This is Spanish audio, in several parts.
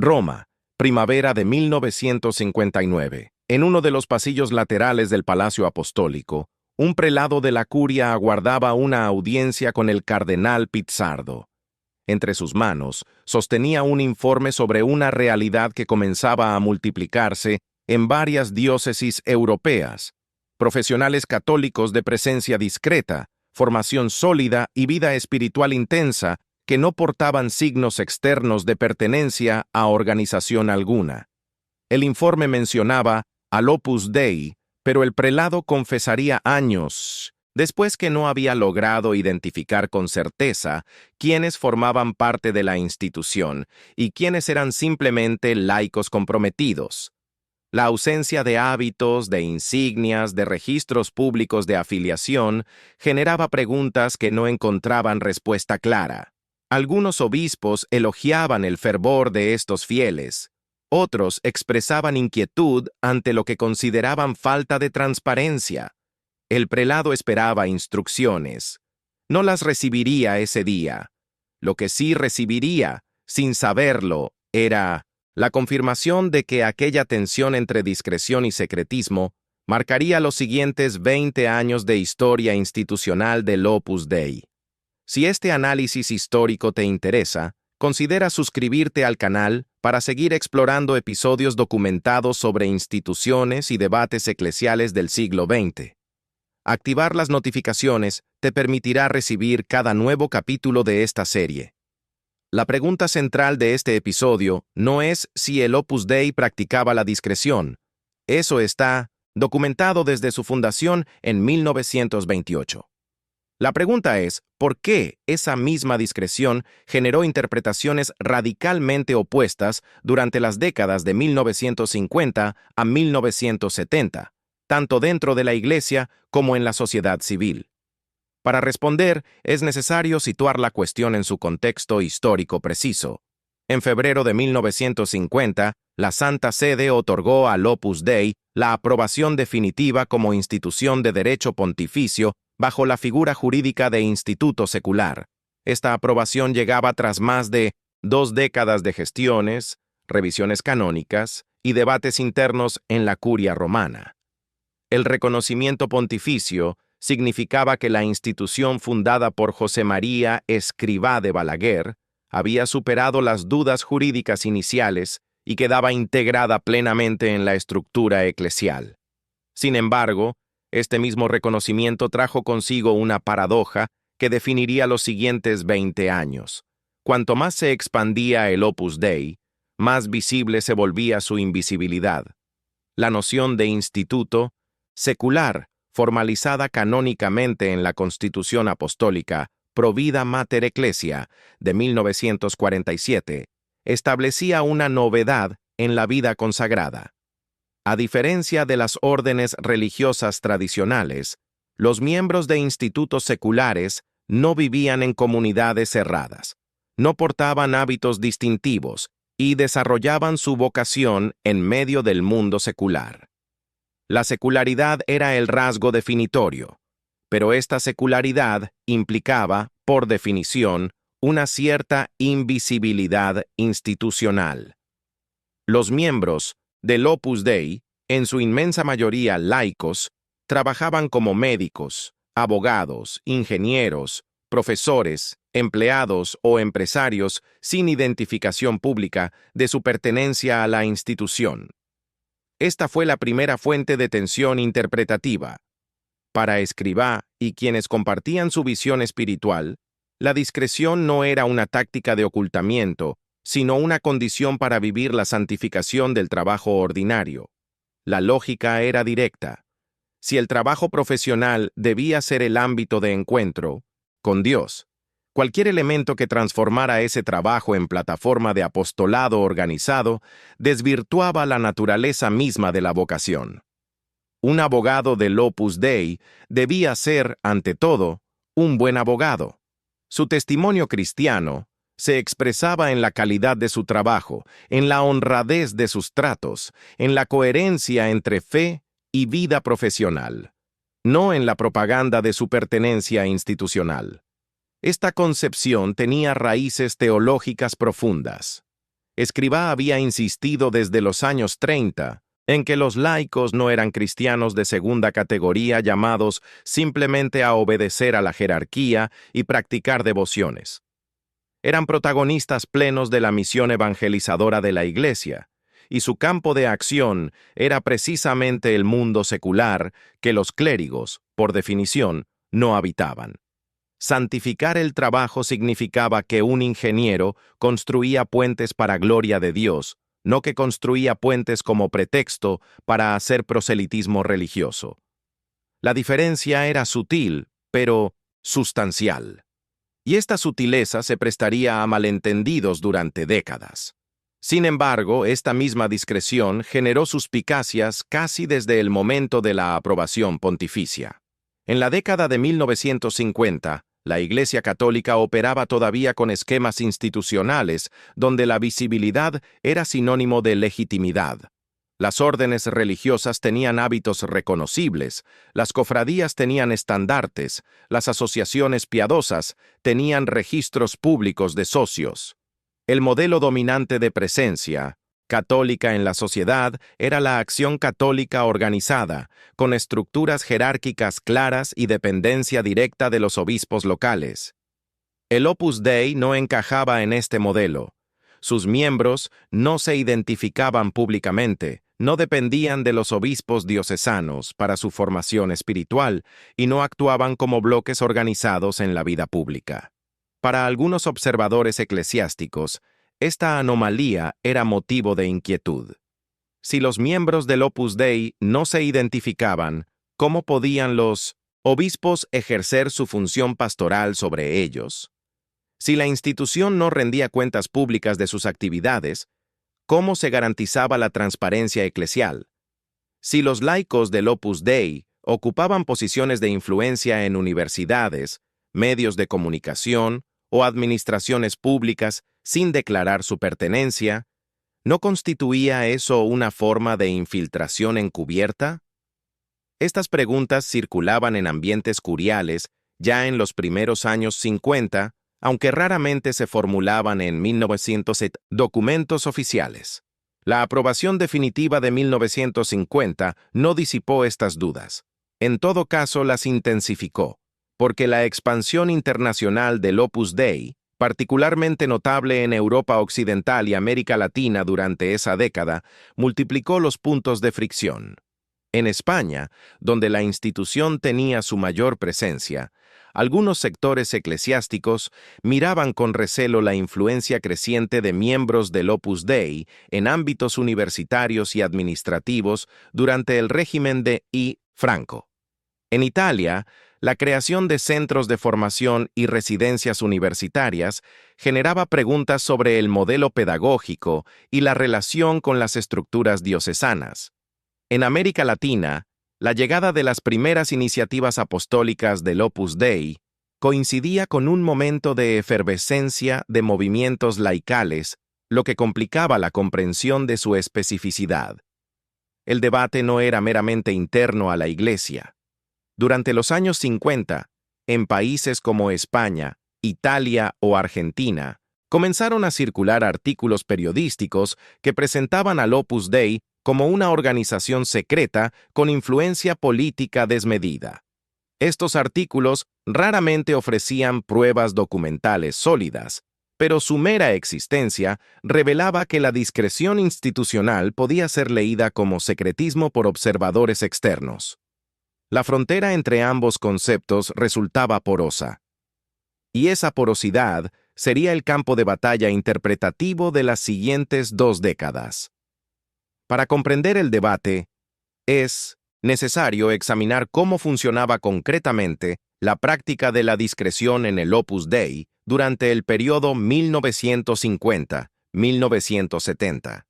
Roma, primavera de 1959. En uno de los pasillos laterales del Palacio Apostólico, un prelado de la curia aguardaba una audiencia con el cardenal Pizzardo. Entre sus manos, sostenía un informe sobre una realidad que comenzaba a multiplicarse en varias diócesis europeas. Profesionales católicos de presencia discreta, formación sólida y vida espiritual intensa que no portaban signos externos de pertenencia a organización alguna. El informe mencionaba al Opus Dei, pero el prelado confesaría años después que no había logrado identificar con certeza quiénes formaban parte de la institución y quiénes eran simplemente laicos comprometidos. La ausencia de hábitos, de insignias, de registros públicos de afiliación generaba preguntas que no encontraban respuesta clara. Algunos obispos elogiaban el fervor de estos fieles. Otros expresaban inquietud ante lo que consideraban falta de transparencia. El prelado esperaba instrucciones. No las recibiría ese día. Lo que sí recibiría, sin saberlo, era la confirmación de que aquella tensión entre discreción y secretismo marcaría los siguientes 20 años de historia institucional del Opus Dei. Si este análisis histórico te interesa, considera suscribirte al canal para seguir explorando episodios documentados sobre instituciones y debates eclesiales del siglo XX. Activar las notificaciones te permitirá recibir cada nuevo capítulo de esta serie. La pregunta central de este episodio no es si el Opus Dei practicaba la discreción. Eso está documentado desde su fundación en 1928. La pregunta es, ¿por qué esa misma discreción generó interpretaciones radicalmente opuestas durante las décadas de 1950 a 1970, tanto dentro de la Iglesia como en la sociedad civil? Para responder, es necesario situar la cuestión en su contexto histórico preciso. En febrero de 1950, la Santa Sede otorgó al Opus Dei la aprobación definitiva como institución de derecho pontificio bajo la figura jurídica de instituto secular. Esta aprobación llegaba tras más de 2 décadas de gestiones, revisiones canónicas y debates internos en la curia romana. El reconocimiento pontificio significaba que la institución fundada por José María Escrivá de Balaguer había superado las dudas jurídicas iniciales y quedaba integrada plenamente en la estructura eclesial. Sin embargo, este mismo reconocimiento trajo consigo una paradoja que definiría los siguientes 20 años. Cuanto más se expandía el Opus Dei, más visible se volvía su invisibilidad. La noción de instituto secular, formalizada canónicamente en la Constitución Apostólica Provida Mater Ecclesia de 1947, establecía una novedad en la vida consagrada. A diferencia de las órdenes religiosas tradicionales, los miembros de institutos seculares no vivían en comunidades cerradas, no portaban hábitos distintivos y desarrollaban su vocación en medio del mundo secular. La secularidad era el rasgo definitorio, pero esta secularidad implicaba, por definición, una cierta invisibilidad institucional. Los miembros del Opus Dei, en su inmensa mayoría laicos, trabajaban como médicos, abogados, ingenieros, profesores, empleados o empresarios sin identificación pública de su pertenencia a la institución. Esta fue la primera fuente de tensión interpretativa. Para Escrivá y quienes compartían su visión espiritual, la discreción no era una táctica de ocultamiento, sino una condición para vivir la santificación del trabajo ordinario. La lógica era directa. Si el trabajo profesional debía ser el ámbito de encuentro con Dios, cualquier elemento que transformara ese trabajo en plataforma de apostolado organizado desvirtuaba la naturaleza misma de la vocación. Un abogado del Opus Dei debía ser, ante todo, un buen abogado. Su testimonio cristiano se expresaba en la calidad de su trabajo, en la honradez de sus tratos, en la coherencia entre fe y vida profesional, no en la propaganda de su pertenencia institucional. Esta concepción tenía raíces teológicas profundas. Escrivá había insistido desde los años 30 en que los laicos no eran cristianos de segunda categoría llamados simplemente a obedecer a la jerarquía y practicar devociones. Eran protagonistas plenos de la misión evangelizadora de la Iglesia, y su campo de acción era precisamente el mundo secular que los clérigos, por definición, no habitaban. Santificar el trabajo significaba que un ingeniero construía puentes para gloria de Dios, no que construía puentes como pretexto para hacer proselitismo religioso. La diferencia era sutil, pero sustancial. Y esta sutileza se prestaría a malentendidos durante décadas. Sin embargo, esta misma discreción generó suspicacias casi desde el momento de la aprobación pontificia. En la década de 1950, la Iglesia Católica operaba todavía con esquemas institucionales donde la visibilidad era sinónimo de legitimidad. Las órdenes religiosas tenían hábitos reconocibles, las cofradías tenían estandartes, las asociaciones piadosas tenían registros públicos de socios. El modelo dominante de presencia católica en la sociedad era la acción católica organizada, con estructuras jerárquicas claras y dependencia directa de los obispos locales. El Opus Dei no encajaba en este modelo. Sus miembros no se identificaban públicamente, no dependían de los obispos diocesanos para su formación espiritual y no actuaban como bloques organizados en la vida pública. Para algunos observadores eclesiásticos, esta anomalía era motivo de inquietud. Si los miembros del Opus Dei no se identificaban, ¿cómo podían los obispos ejercer su función pastoral sobre ellos? Si la institución no rendía cuentas públicas de sus actividades, ¿cómo se garantizaba la transparencia eclesial? Si los laicos del Opus Dei ocupaban posiciones de influencia en universidades, medios de comunicación o administraciones públicas sin declarar su pertenencia, ¿no constituía eso una forma de infiltración encubierta? Estas preguntas circulaban en ambientes curiales ya en los primeros años 50, aunque raramente se formulaban en 1970 documentos oficiales. La aprobación definitiva de 1950 no disipó estas dudas. En todo caso, las intensificó, porque la expansión internacional del Opus Dei, particularmente notable en Europa Occidental y América Latina durante esa década, multiplicó los puntos de fricción. En España, donde la institución tenía su mayor presencia, algunos sectores eclesiásticos miraban con recelo la influencia creciente de miembros del Opus Dei en ámbitos universitarios y administrativos durante el régimen de Franco. En Italia, la creación de centros de formación y residencias universitarias generaba preguntas sobre el modelo pedagógico y la relación con las estructuras diocesanas. En América Latina, la llegada de las primeras iniciativas apostólicas del Opus Dei coincidía con un momento de efervescencia de movimientos laicales, lo que complicaba la comprensión de su especificidad. El debate no era meramente interno a la Iglesia. Durante los años 50, en países como España, Italia o Argentina, comenzaron a circular artículos periodísticos que presentaban al Opus Dei como una organización secreta con influencia política desmedida. Estos artículos raramente ofrecían pruebas documentales sólidas, pero su mera existencia revelaba que la discreción institucional podía ser leída como secretismo por observadores externos. La frontera entre ambos conceptos resultaba porosa, y esa porosidad sería el campo de batalla interpretativo de las siguientes 2 décadas. Para comprender el debate, es necesario examinar cómo funcionaba concretamente la práctica de la discreción en el Opus Dei durante el periodo 1950-1970.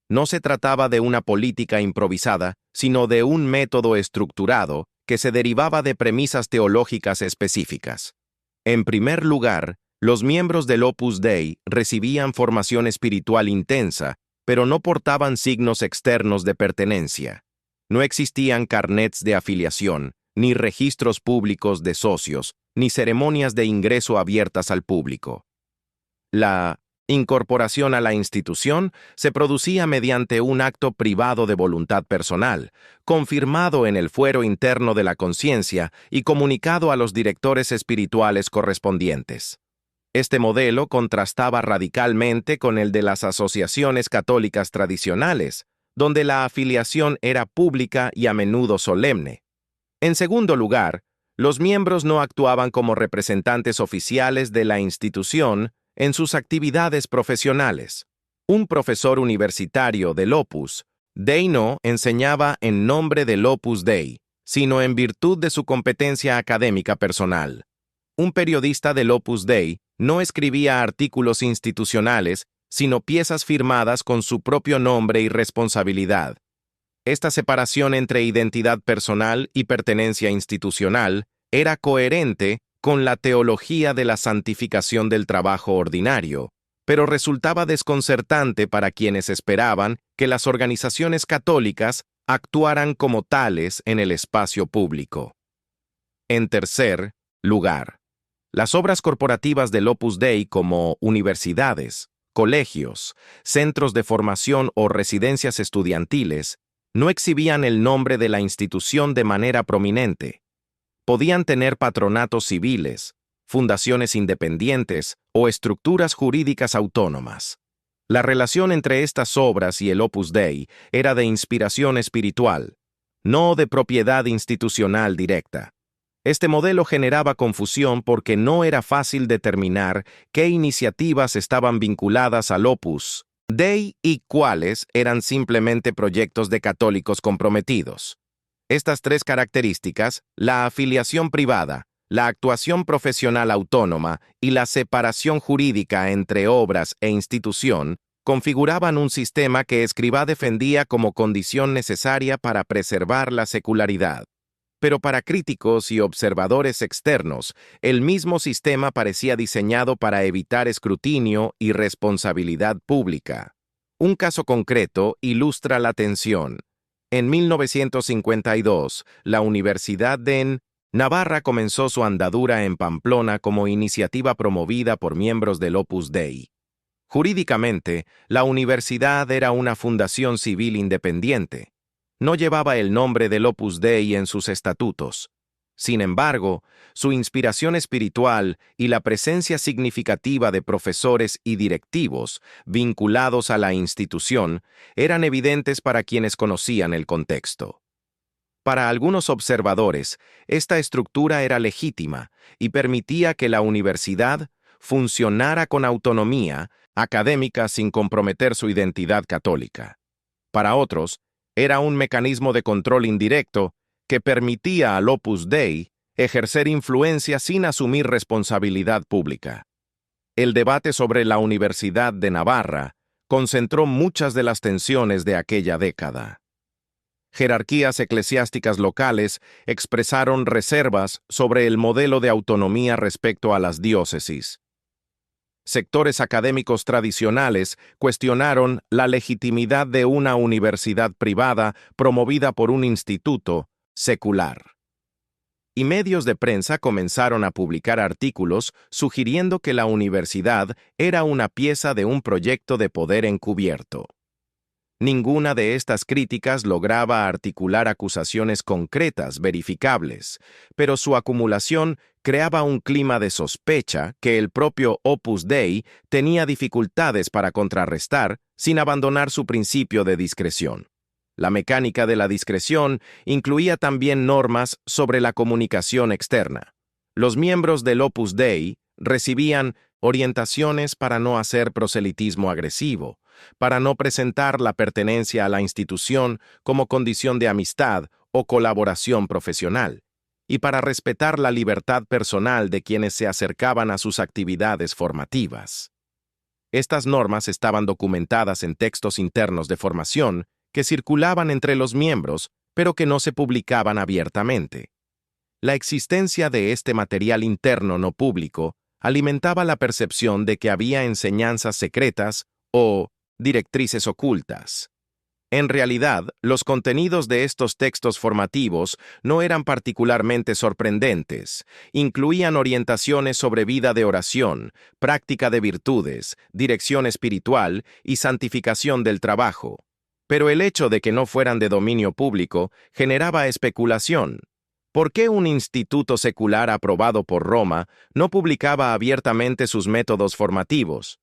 No se trataba de una política improvisada, sino de un método estructurado que se derivaba de premisas teológicas específicas. En primer lugar, los miembros del Opus Dei recibían formación espiritual intensa, pero no portaban signos externos de pertenencia. No existían carnets de afiliación, ni registros públicos de socios, ni ceremonias de ingreso abiertas al público. La Incorporación a la institución se producía mediante un acto privado de voluntad personal, confirmado en el fuero interno de la conciencia y comunicado a los directores espirituales correspondientes. Este modelo contrastaba radicalmente con el de las asociaciones católicas tradicionales, donde la afiliación era pública y a menudo solemne. En segundo lugar, los miembros no actuaban como representantes oficiales de la institución en sus actividades profesionales. Un profesor universitario del Opus Dei no enseñaba en nombre del Opus Dei, sino en virtud de su competencia académica personal. Un periodista del Opus Dei no escribía artículos institucionales, sino piezas firmadas con su propio nombre y responsabilidad. Esta separación entre identidad personal y pertenencia institucional era coherente con la teología de la santificación del trabajo ordinario, pero resultaba desconcertante para quienes esperaban que las organizaciones católicas actuaran como tales en el espacio público. En tercer lugar, las obras corporativas del Opus Dei como universidades, colegios, centros de formación o residencias estudiantiles no exhibían el nombre de la institución de manera prominente. Podían tener patronatos civiles, fundaciones independientes o estructuras jurídicas autónomas. La relación entre estas obras y el Opus Dei era de inspiración espiritual, no de propiedad institucional directa. Este modelo generaba confusión porque no era fácil determinar qué iniciativas estaban vinculadas al Opus Dei y cuáles eran simplemente proyectos de católicos comprometidos. Estas tres características, la afiliación privada, la actuación profesional autónoma y la separación jurídica entre obras e institución, configuraban un sistema que Escrivá defendía como condición necesaria para preservar la secularidad. Pero para críticos y observadores externos, el mismo sistema parecía diseñado para evitar escrutinio y responsabilidad pública. Un caso concreto ilustra la tensión. En 1952, la Universidad de Navarra comenzó su andadura en Pamplona como iniciativa promovida por miembros del Opus Dei. Jurídicamente, la universidad era una fundación civil independiente. No llevaba el nombre del Opus Dei en sus estatutos. Sin embargo, su inspiración espiritual y la presencia significativa de profesores y directivos vinculados a la institución eran evidentes para quienes conocían el contexto. Para algunos observadores, esta estructura era legítima y permitía que la universidad funcionara con autonomía académica sin comprometer su identidad católica. Para otros, era un mecanismo de control indirecto que permitía al Opus Dei ejercer influencia sin asumir responsabilidad pública. El debate sobre la Universidad de Navarra concentró muchas de las tensiones de aquella década. Jerarquías eclesiásticas locales expresaron reservas sobre el modelo de autonomía respecto a las diócesis. Sectores académicos tradicionales cuestionaron la legitimidad de una universidad privada promovida por un instituto secular. Y medios de prensa comenzaron a publicar artículos sugiriendo que la universidad era una pieza de un proyecto de poder encubierto. Ninguna de estas críticas lograba articular acusaciones concretas, verificables, pero su acumulación creaba un clima de sospecha que el propio Opus Dei tenía dificultades para contrarrestar sin abandonar su principio de discreción. La mecánica de la discreción incluía también normas sobre la comunicación externa. Los miembros del Opus Dei recibían orientaciones para no hacer proselitismo agresivo, para no presentar la pertenencia a la institución como condición de amistad o colaboración profesional, y para respetar la libertad personal de quienes se acercaban a sus actividades formativas. Estas normas estaban documentadas en textos internos de formación que circulaban entre los miembros, pero que no se publicaban abiertamente. La existencia de este material interno no público alimentaba la percepción de que había enseñanzas secretas o directrices ocultas. En realidad, los contenidos de estos textos formativos no eran particularmente sorprendentes. Incluían orientaciones sobre vida de oración, práctica de virtudes, dirección espiritual y santificación del trabajo. Pero el hecho de que no fueran de dominio público generaba especulación. ¿Por qué un instituto secular aprobado por Roma no publicaba abiertamente sus métodos formativos?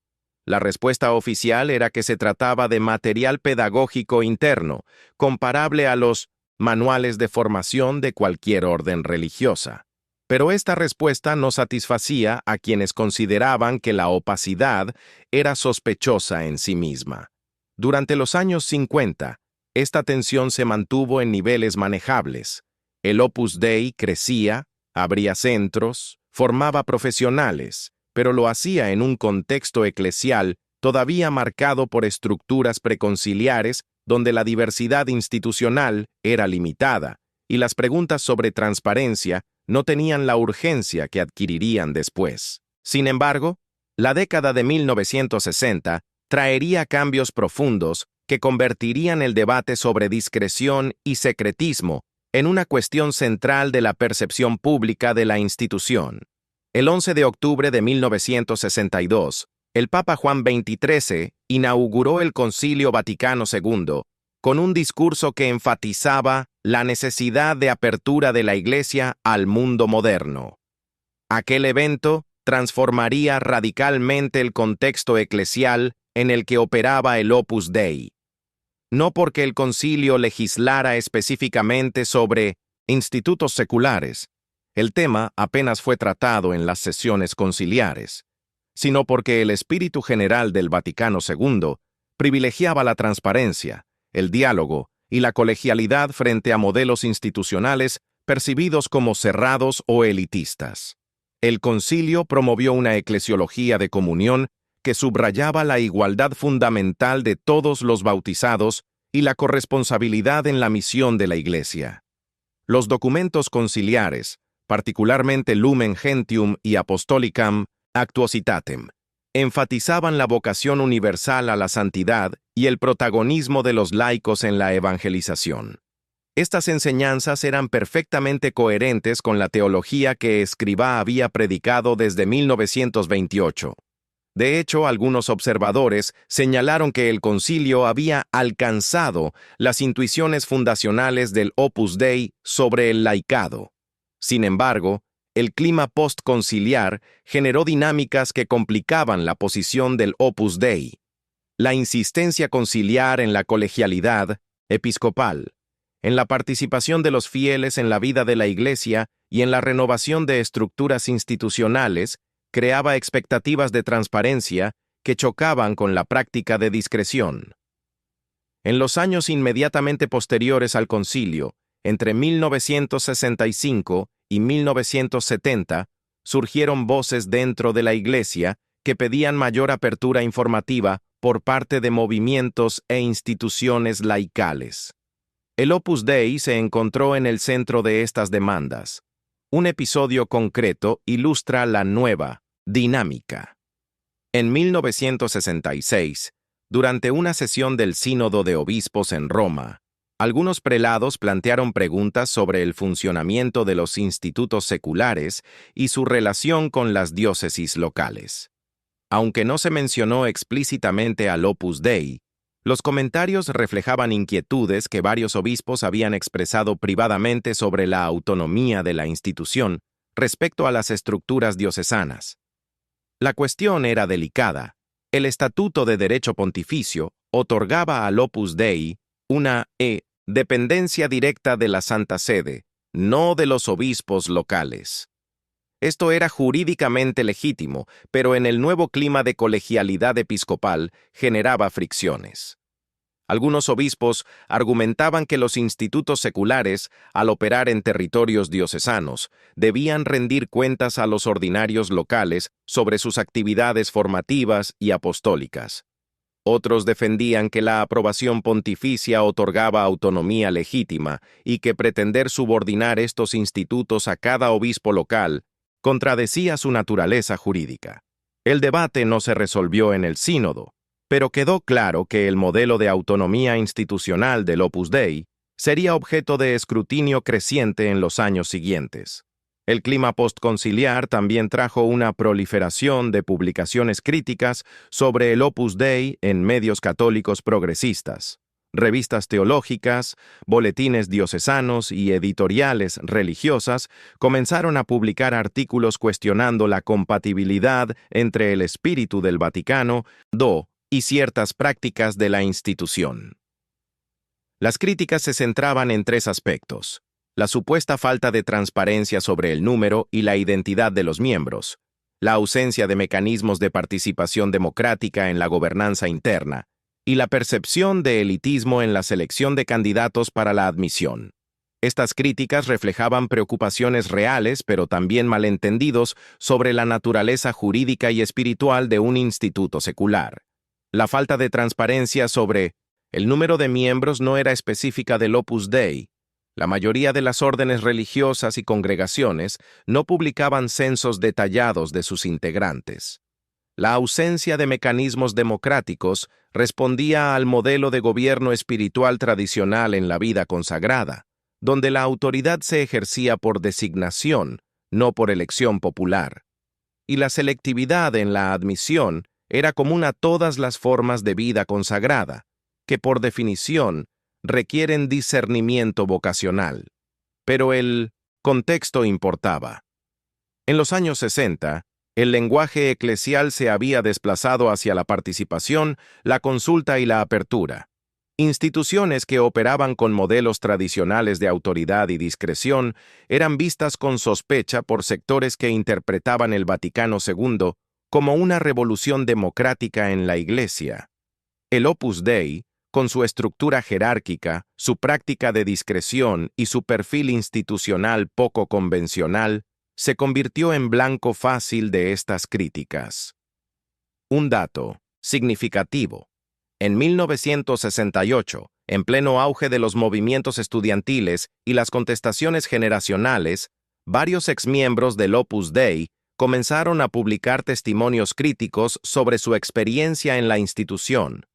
La respuesta oficial era que se trataba de material pedagógico interno, comparable a los manuales de formación de cualquier orden religiosa. Pero esta respuesta no satisfacía a quienes consideraban que la opacidad era sospechosa en sí misma. Durante los años 50, esta tensión se mantuvo en niveles manejables. El Opus Dei crecía, abría centros, formaba profesionales, pero lo hacía en un contexto eclesial todavía marcado por estructuras preconciliares donde la diversidad institucional era limitada y las preguntas sobre transparencia no tenían la urgencia que adquirirían después. Sin embargo, la década de 1960 traería cambios profundos que convertirían el debate sobre discreción y secretismo en una cuestión central de la percepción pública de la institución. El 11 de octubre de 1962, el Papa Juan XXIII inauguró el Concilio Vaticano II con un discurso que enfatizaba la necesidad de apertura de la Iglesia al mundo moderno. Aquel evento transformaría radicalmente el contexto eclesial en el que operaba el Opus Dei. No porque el concilio legislara específicamente sobre institutos seculares, el tema apenas fue tratado en las sesiones conciliares, sino porque el espíritu general del Vaticano II privilegiaba la transparencia, el diálogo y la colegialidad frente a modelos institucionales percibidos como cerrados o elitistas. El concilio promovió una eclesiología de comunión que subrayaba la igualdad fundamental de todos los bautizados y la corresponsabilidad en la misión de la Iglesia. Los documentos conciliares, particularmente Lumen Gentium y Apostolicam Actuositatem, enfatizaban la vocación universal a la santidad y el protagonismo de los laicos en la evangelización. Estas enseñanzas eran perfectamente coherentes con la teología que Escrivá había predicado desde 1928. De hecho, algunos observadores señalaron que el concilio había alcanzado las intuiciones fundacionales del Opus Dei sobre el laicado. Sin embargo, el clima postconciliar generó dinámicas que complicaban la posición del Opus Dei. La insistencia conciliar en la colegialidad episcopal, en la participación de los fieles en la vida de la Iglesia y en la renovación de estructuras institucionales creaba expectativas de transparencia que chocaban con la práctica de discreción. En los años inmediatamente posteriores al concilio, entre 1965 y 1970, surgieron voces dentro de la Iglesia que pedían mayor apertura informativa por parte de movimientos e instituciones laicales. El Opus Dei se encontró en el centro de estas demandas. Un episodio concreto ilustra la nueva dinámica. En 1966, durante una sesión del Sínodo de Obispos en Roma, algunos prelados plantearon preguntas sobre el funcionamiento de los institutos seculares y su relación con las diócesis locales. Aunque no se mencionó explícitamente al Opus Dei, los comentarios reflejaban inquietudes que varios obispos habían expresado privadamente sobre la autonomía de la institución respecto a las estructuras diocesanas. La cuestión era delicada. El Estatuto de Derecho Pontificio otorgaba al Opus Dei una dependencia directa de la Santa Sede, no de los obispos locales. Esto era jurídicamente legítimo, pero en el nuevo clima de colegialidad episcopal generaba fricciones. Algunos obispos argumentaban que los institutos seculares, al operar en territorios diocesanos, debían rendir cuentas a los ordinarios locales sobre sus actividades formativas y apostólicas. Otros defendían que la aprobación pontificia otorgaba autonomía legítima y que pretender subordinar estos institutos a cada obispo local contradecía su naturaleza jurídica. El debate no se resolvió en el sínodo, pero quedó claro que el modelo de autonomía institucional del Opus Dei sería objeto de escrutinio creciente en los años siguientes. El clima postconciliar también trajo una proliferación de publicaciones críticas sobre el Opus Dei en medios católicos progresistas. Revistas teológicas, boletines diocesanos y editoriales religiosas comenzaron a publicar artículos cuestionando la compatibilidad entre el espíritu del Vaticano II y ciertas prácticas de la institución. Las críticas se centraban en tres aspectos: la supuesta falta de transparencia sobre el número y la identidad de los miembros, la ausencia de mecanismos de participación democrática en la gobernanza interna, y la percepción de elitismo en la selección de candidatos para la admisión. Estas críticas reflejaban preocupaciones reales, pero también malentendidos sobre la naturaleza jurídica y espiritual de un instituto secular. La falta de transparencia sobre el número de miembros no era específica del Opus Dei. La mayoría de las órdenes religiosas y congregaciones no publicaban censos detallados de sus integrantes. La ausencia de mecanismos democráticos respondía al modelo de gobierno espiritual tradicional en la vida consagrada, donde la autoridad se ejercía por designación, no por elección popular. Y la selectividad en la admisión era común a todas las formas de vida consagrada, que por definición requieren discernimiento vocacional. Pero el contexto importaba. En los años 60, el lenguaje eclesial se había desplazado hacia la participación, la consulta y la apertura. Instituciones que operaban con modelos tradicionales de autoridad y discreción eran vistas con sospecha por sectores que interpretaban el Vaticano II como una revolución democrática en la Iglesia. El Opus Dei, con su estructura jerárquica, su práctica de discreción y su perfil institucional poco convencional, se convirtió en blanco fácil de estas críticas. Un dato significativo. En 1968, en pleno auge de los movimientos estudiantiles y las contestaciones generacionales, varios exmiembros del Opus Dei comenzaron a publicar testimonios críticos sobre su experiencia en la institución.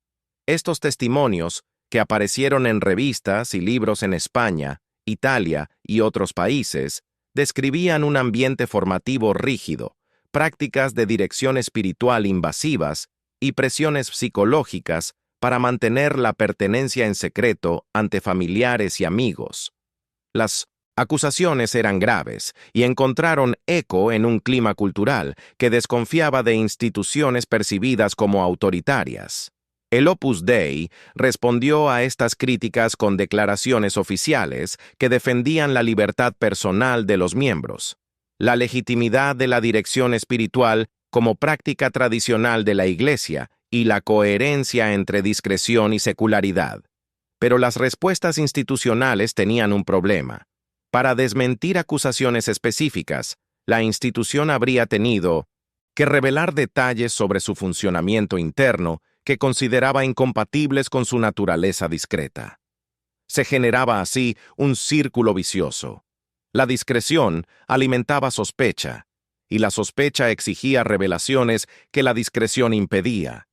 Estos testimonios, que aparecieron en revistas y libros en España, Italia y otros países, describían un ambiente formativo rígido, prácticas de dirección espiritual invasivas y presiones psicológicas para mantener la pertenencia en secreto ante familiares y amigos. Las acusaciones eran graves y encontraron eco en un clima cultural que desconfiaba de instituciones percibidas como autoritarias. El Opus Dei respondió a estas críticas con declaraciones oficiales que defendían la libertad personal de los miembros, la legitimidad de la dirección espiritual como práctica tradicional de la Iglesia y la coherencia entre discreción y secularidad. Pero las respuestas institucionales tenían un problema. Para desmentir acusaciones específicas, la institución habría tenido que revelar detalles sobre su funcionamiento interno que consideraba incompatibles con su naturaleza discreta. Se generaba así un círculo vicioso. La discreción alimentaba sospecha, y la sospecha exigía revelaciones que la discreción impedía.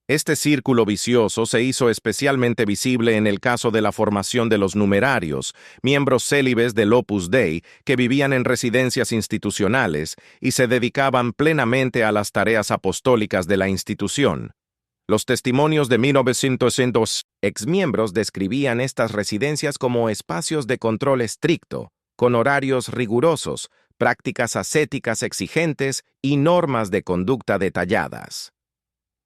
Este círculo vicioso se hizo especialmente visible en el caso de la formación de los numerarios, miembros célibes del Opus Dei que vivían en residencias institucionales y se dedicaban plenamente a las tareas apostólicas de la institución. Los testimonios de 1900 exmiembros describían estas residencias como espacios de control estricto, con horarios rigurosos, prácticas ascéticas exigentes y normas de conducta detalladas.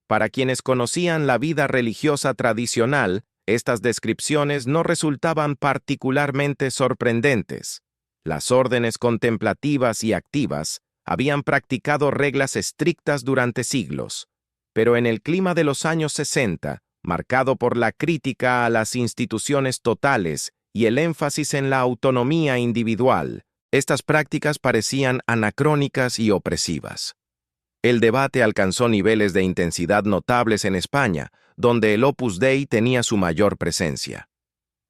Para quienes conocían la vida religiosa tradicional, estas descripciones no resultaban particularmente sorprendentes. Las órdenes contemplativas y activas habían practicado reglas estrictas durante siglos. Pero en el clima de los años 60, marcado por la crítica a las instituciones totales y el énfasis en la autonomía individual, estas prácticas parecían anacrónicas y opresivas. El debate alcanzó niveles de intensidad notables en España, donde el Opus Dei tenía su mayor presencia.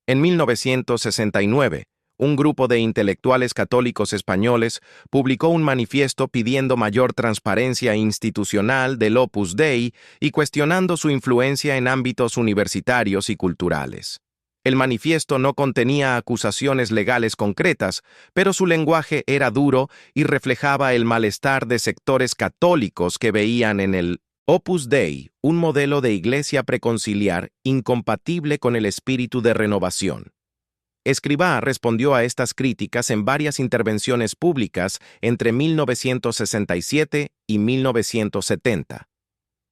En 1969, un grupo de intelectuales católicos españoles publicó un manifiesto pidiendo mayor transparencia institucional del Opus Dei y cuestionando su influencia en ámbitos universitarios y culturales. El manifiesto no contenía acusaciones legales concretas, pero su lenguaje era duro y reflejaba el malestar de sectores católicos que veían en el Opus Dei un modelo de iglesia preconciliar incompatible con el espíritu de renovación. Escrivá respondió a estas críticas en varias intervenciones públicas entre 1967 y 1970.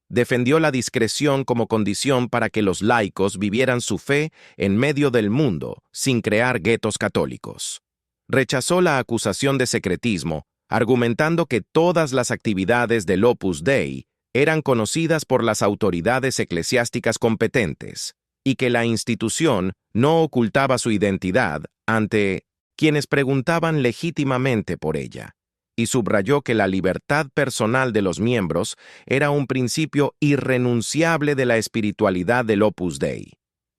Defendió la discreción como condición para que los laicos vivieran su fe en medio del mundo, sin crear guetos católicos. Rechazó la acusación de secretismo, argumentando que todas las actividades del Opus Dei eran conocidas por las autoridades eclesiásticas competentes, y que la institución no ocultaba su identidad ante quienes preguntaban legítimamente por ella, y subrayó que la libertad personal de los miembros era un principio irrenunciable de la espiritualidad del Opus Dei.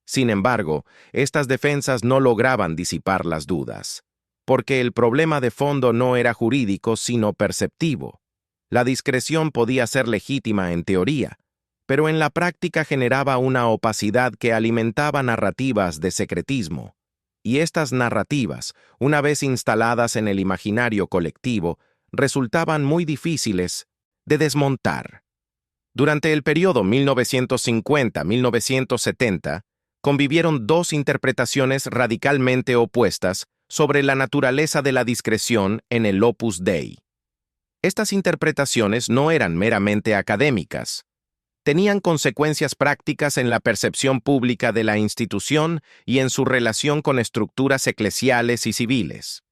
Sin embargo, estas defensas no lograban disipar las dudas, porque el problema de fondo no era jurídico sino perceptivo. La discreción podía ser legítima en teoría, pero en la práctica generaba una opacidad que alimentaba narrativas de secretismo. Y estas narrativas, una vez instaladas en el imaginario colectivo, resultaban muy difíciles de desmontar. Durante el periodo 1950-1970, convivieron dos interpretaciones radicalmente opuestas sobre la naturaleza de la discreción en el Opus Dei. Estas interpretaciones no eran meramente académicas. Tenían consecuencias prácticas en la percepción pública de la institución y en su relación con estructuras eclesiales y civiles.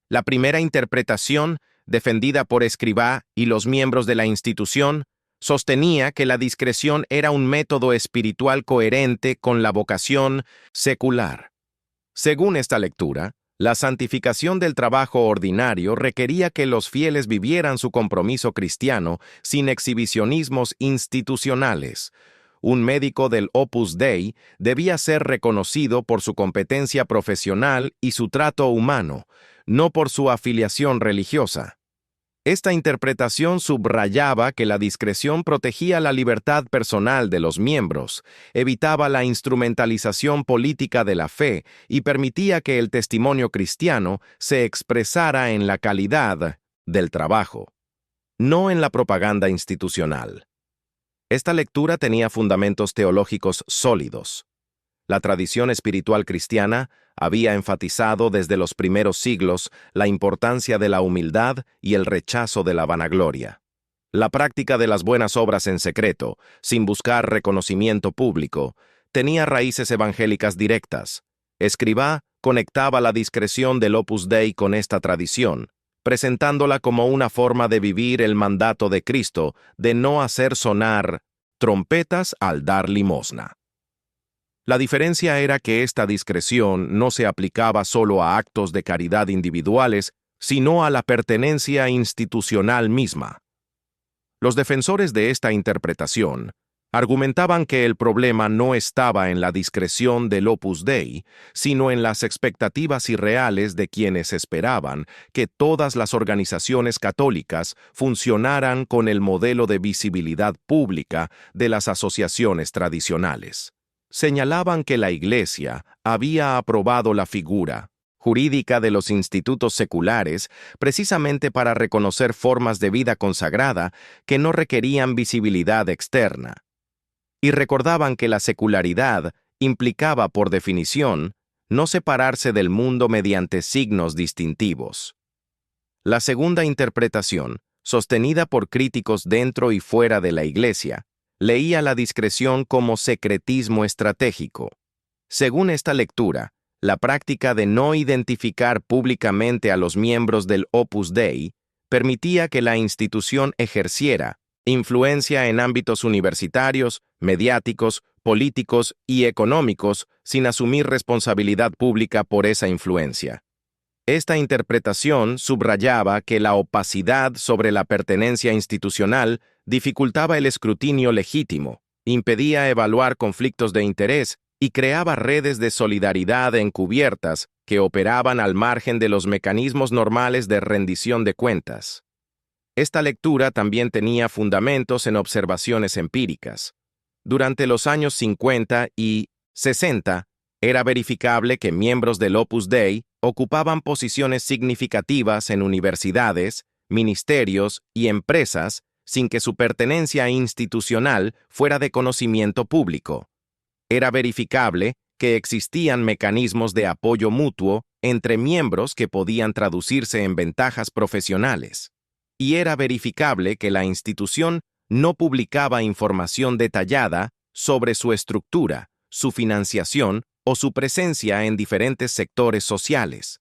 La primera interpretación, defendida por Escrivá y los miembros de la institución, sostenía que la discreción era un método espiritual coherente con la vocación secular. Según esta lectura, la santificación del trabajo ordinario requería que los fieles vivieran su compromiso cristiano sin exhibicionismos institucionales. Un médico del Opus Dei debía ser reconocido por su competencia profesional y su trato humano, no por su afiliación religiosa. Esta interpretación subrayaba que la discreción protegía la libertad personal de los miembros, evitaba la instrumentalización política de la fe y permitía que el testimonio cristiano se expresara en la calidad del trabajo, no en la propaganda institucional. Esta lectura tenía fundamentos teológicos sólidos. La tradición espiritual cristiana había enfatizado desde los primeros siglos la importancia de la humildad y el rechazo de la vanagloria. La práctica de las buenas obras en secreto, sin buscar reconocimiento público, tenía raíces evangélicas directas. Escrivá conectaba la discreción del Opus Dei con esta tradición, presentándola como una forma de vivir el mandato de Cristo de no hacer sonar trompetas al dar limosna. La diferencia era que esta discreción no se aplicaba solo a actos de caridad individuales, sino a la pertenencia institucional misma. Los defensores de esta interpretación argumentaban que el problema no estaba en la discreción del Opus Dei, sino en las expectativas irreales de quienes esperaban que todas las organizaciones católicas funcionaran con el modelo de visibilidad pública de las asociaciones tradicionales. Señalaban que la Iglesia había aprobado la figura jurídica de los institutos seculares precisamente para reconocer formas de vida consagrada que no requerían visibilidad externa. Y recordaban que la secularidad implicaba, por definición, no separarse del mundo mediante signos distintivos. La segunda interpretación, sostenida por críticos dentro y fuera de la Iglesia, leía la discreción como secretismo estratégico. Según esta lectura, la práctica de no identificar públicamente a los miembros del Opus Dei permitía que la institución ejerciera influencia en ámbitos universitarios, mediáticos, políticos y económicos sin asumir responsabilidad pública por esa influencia. Esta interpretación subrayaba que la opacidad sobre la pertenencia institucional dificultaba el escrutinio legítimo, impedía evaluar conflictos de interés y creaba redes de solidaridad encubiertas que operaban al margen de los mecanismos normales de rendición de cuentas. Esta lectura también tenía fundamentos en observaciones empíricas. Durante los años 50 y 60, era verificable que miembros del Opus Dei ocupaban posiciones significativas en universidades, ministerios y empresas sin que su pertenencia institucional fuera de conocimiento público. Era verificable que existían mecanismos de apoyo mutuo entre miembros que podían traducirse en ventajas profesionales. Y era verificable que la institución no publicaba información detallada sobre su estructura, su financiación o su presencia en diferentes sectores sociales.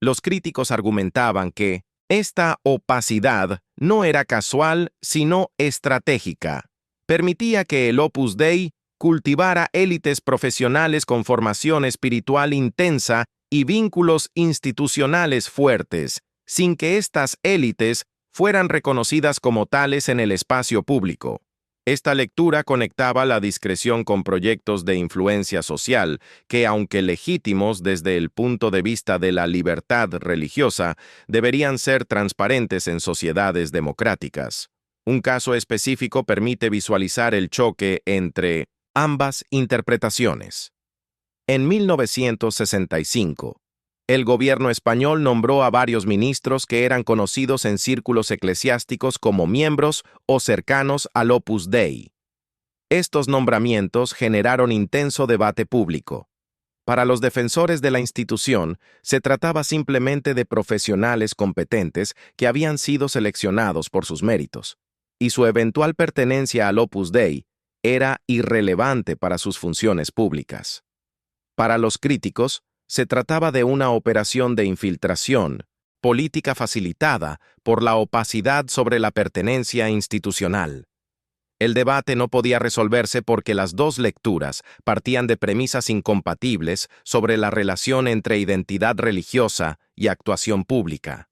Los críticos argumentaban que esta opacidad no era casual, sino estratégica. Permitía que el Opus Dei cultivara élites profesionales con formación espiritual intensa y vínculos institucionales fuertes, sin que estas élites fueran reconocidas como tales en el espacio público. Esta lectura conectaba la discreción con proyectos de influencia social que, aunque legítimos desde el punto de vista de la libertad religiosa, deberían ser transparentes en sociedades democráticas. Un caso específico permite visualizar el choque entre ambas interpretaciones. En 1965, el gobierno español nombró a varios ministros que eran conocidos en círculos eclesiásticos como miembros o cercanos al Opus Dei. Estos nombramientos generaron intenso debate público. Para los defensores de la institución, se trataba simplemente de profesionales competentes que habían sido seleccionados por sus méritos, y su eventual pertenencia al Opus Dei era irrelevante para sus funciones públicas. Para los críticos, se trataba de una operación de infiltración, política facilitada por la opacidad sobre la pertenencia institucional. El debate no podía resolverse porque las dos lecturas partían de premisas incompatibles sobre la relación entre identidad religiosa y actuación pública.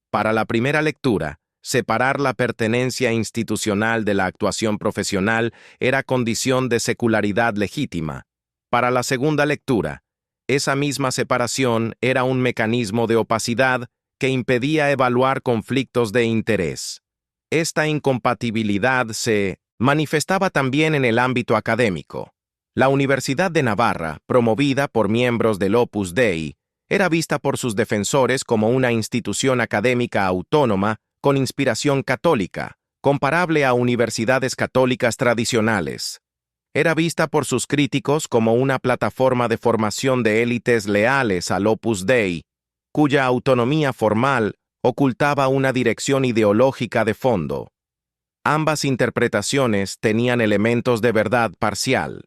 Para la primera lectura, separar la pertenencia institucional de la actuación profesional era condición de secularidad legítima. Para la segunda lectura, esa misma separación era un mecanismo de opacidad que impedía evaluar conflictos de interés. Esta incompatibilidad se manifestaba también en el ámbito académico. La Universidad de Navarra, promovida por miembros del Opus Dei, era vista por sus defensores como una institución académica autónoma con inspiración católica, comparable a universidades católicas tradicionales. Era vista por sus críticos como una plataforma de formación de élites leales al Opus Dei, cuya autonomía formal ocultaba una dirección ideológica de fondo. Ambas interpretaciones tenían elementos de verdad parcial.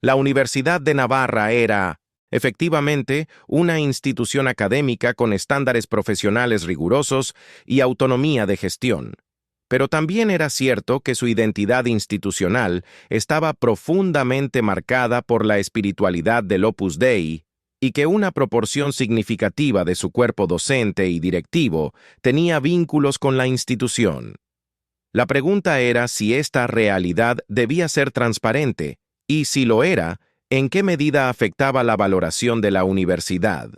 La Universidad de Navarra era, efectivamente, una institución académica con estándares profesionales rigurosos y autonomía de gestión. Pero también era cierto que su identidad institucional estaba profundamente marcada por la espiritualidad del Opus Dei y que una proporción significativa de su cuerpo docente y directivo tenía vínculos con la institución. La pregunta era si esta realidad debía ser transparente y, si lo era, en qué medida afectaba la valoración de la universidad.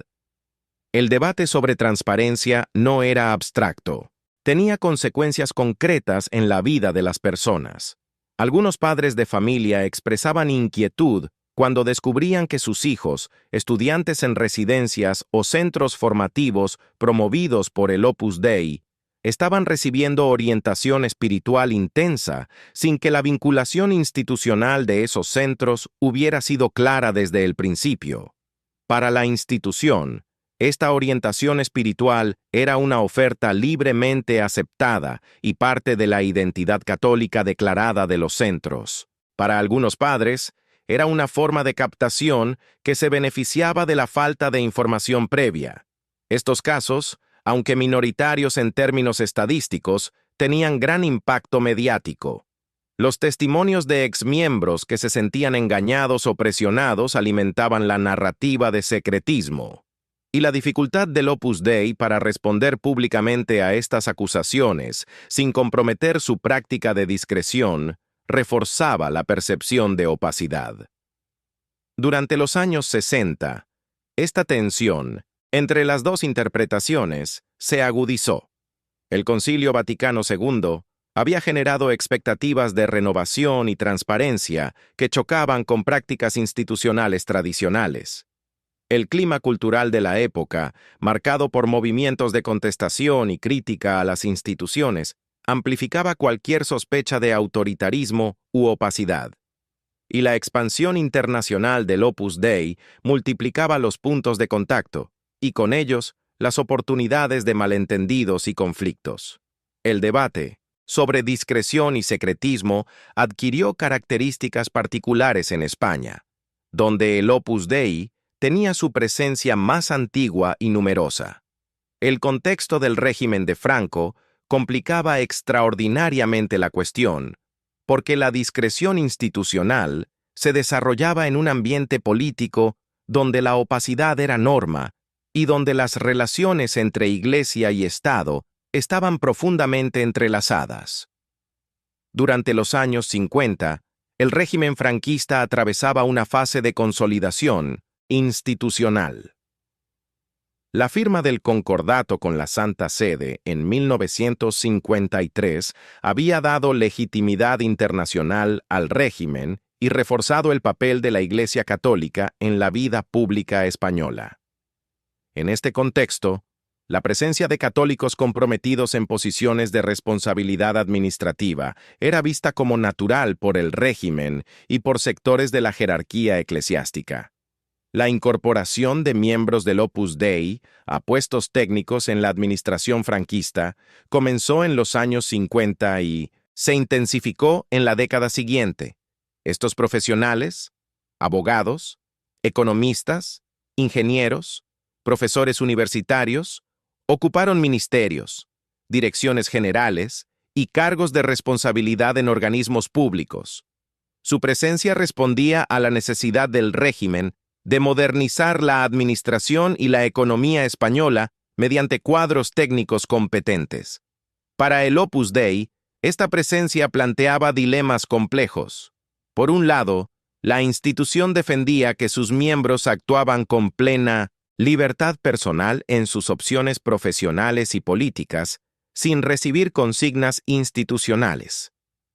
El debate sobre transparencia no era abstracto. Tenía consecuencias concretas en la vida de las personas. Algunos padres de familia expresaban inquietud cuando descubrían que sus hijos, estudiantes en residencias o centros formativos promovidos por el Opus Dei, estaban recibiendo orientación espiritual intensa sin que la vinculación institucional de esos centros hubiera sido clara desde el principio. Para la institución, esta orientación espiritual era una oferta libremente aceptada y parte de la identidad católica declarada de los centros. Para algunos padres, era una forma de captación que se beneficiaba de la falta de información previa. Estos casos, aunque minoritarios en términos estadísticos, tenían gran impacto mediático. Los testimonios de exmiembros que se sentían engañados o presionados alimentaban la narrativa de secretismo. Y la dificultad del Opus Dei para responder públicamente a estas acusaciones, sin comprometer su práctica de discreción, reforzaba la percepción de opacidad. Durante los años 60, esta tensión entre las dos interpretaciones se agudizó. El Concilio Vaticano II había generado expectativas de renovación y transparencia que chocaban con prácticas institucionales tradicionales. El clima cultural de la época, marcado por movimientos de contestación y crítica a las instituciones, amplificaba cualquier sospecha de autoritarismo u opacidad. Y la expansión internacional del Opus Dei multiplicaba los puntos de contacto, y con ellos las oportunidades de malentendidos y conflictos. El debate sobre discreción y secretismo adquirió características particulares en España, donde el Opus Dei tenía su presencia más antigua y numerosa. El contexto del régimen de Franco complicaba extraordinariamente la cuestión, porque la discreción institucional se desarrollaba en un ambiente político donde la opacidad era norma y donde las relaciones entre Iglesia y Estado estaban profundamente entrelazadas. Durante los años 50, el régimen franquista atravesaba una fase de consolidación institucional. La firma del concordato con la Santa Sede en 1953 había dado legitimidad internacional al régimen y reforzado el papel de la Iglesia Católica en la vida pública española. En este contexto, la presencia de católicos comprometidos en posiciones de responsabilidad administrativa era vista como natural por el régimen y por sectores de la jerarquía eclesiástica. La incorporación de miembros del Opus Dei a puestos técnicos en la administración franquista comenzó en los años 50 y se intensificó en la década siguiente. Estos profesionales, abogados, economistas, ingenieros, profesores universitarios, ocuparon ministerios, direcciones generales y cargos de responsabilidad en organismos públicos. Su presencia respondía a la necesidad del régimen de modernizar la administración y la economía española mediante cuadros técnicos competentes. Para el Opus Dei, esta presencia planteaba dilemas complejos. Por un lado, la institución defendía que sus miembros actuaban con plena libertad personal en sus opciones profesionales y políticas, sin recibir consignas institucionales.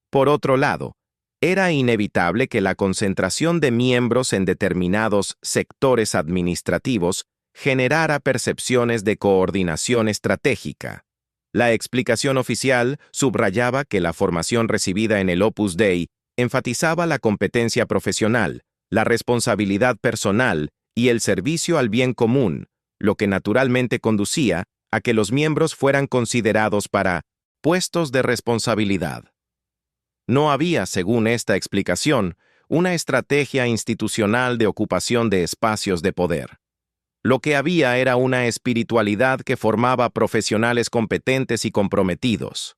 Por otro lado, era inevitable que la concentración de miembros en determinados sectores administrativos generara percepciones de coordinación estratégica. La explicación oficial subrayaba que la formación recibida en el Opus Dei enfatizaba la competencia profesional, la responsabilidad personal y el servicio al bien común, lo que naturalmente conducía a que los miembros fueran considerados para puestos de responsabilidad. No había, según esta explicación, una estrategia institucional de ocupación de espacios de poder. Lo que había era una espiritualidad que formaba profesionales competentes y comprometidos.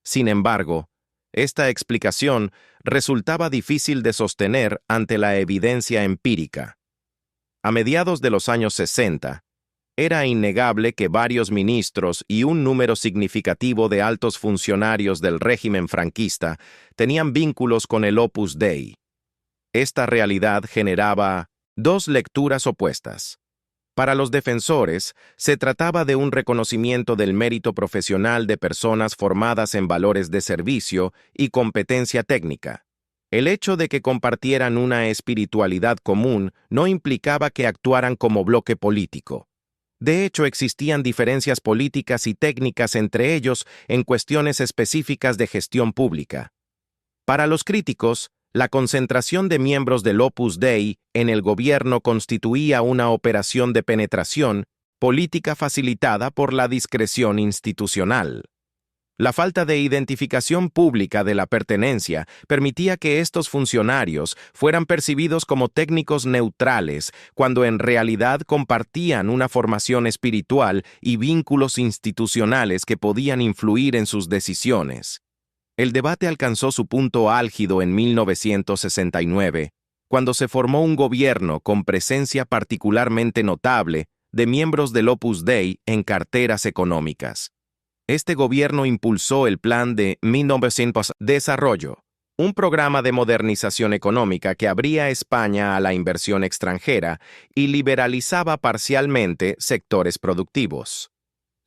Sin embargo, esta explicación resultaba difícil de sostener ante la evidencia empírica. A mediados de los años 60, era innegable que varios ministros y un número significativo de altos funcionarios del régimen franquista tenían vínculos con el Opus Dei. Esta realidad generaba dos lecturas opuestas. Para los defensores, se trataba de un reconocimiento del mérito profesional de personas formadas en valores de servicio y competencia técnica. El hecho de que compartieran una espiritualidad común no implicaba que actuaran como bloque político. De hecho, existían diferencias políticas y técnicas entre ellos en cuestiones específicas de gestión pública. Para los críticos, la concentración de miembros del Opus Dei en el gobierno constituía una operación de penetración política facilitada por la discreción institucional. La falta de identificación pública de la pertenencia permitía que estos funcionarios fueran percibidos como técnicos neutrales, cuando en realidad compartían una formación espiritual y vínculos institucionales que podían influir en sus decisiones. El debate alcanzó su punto álgido en 1969, cuando se formó un gobierno con presencia particularmente notable de miembros del Opus Dei en carteras económicas. Este gobierno impulsó el Plan de 1900 Desarrollo, un programa de modernización económica que abría España a la inversión extranjera y liberalizaba parcialmente sectores productivos.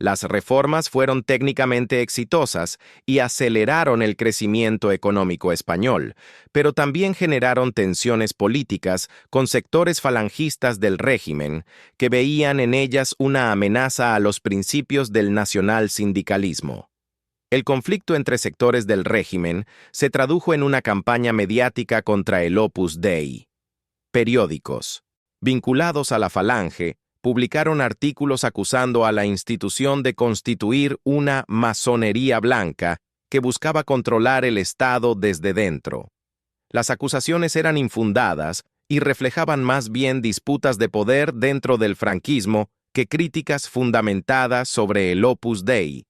Las reformas fueron técnicamente exitosas y aceleraron el crecimiento económico español, pero también generaron tensiones políticas con sectores falangistas del régimen que veían en ellas una amenaza a los principios del nacionalsindicalismo. El conflicto entre sectores del régimen se tradujo en una campaña mediática contra el Opus Dei. Periódicos vinculados a la Falange publicaron artículos acusando a la institución de constituir una masonería blanca que buscaba controlar el Estado desde dentro. Las acusaciones eran infundadas y reflejaban más bien disputas de poder dentro del franquismo que críticas fundamentadas sobre el Opus Dei.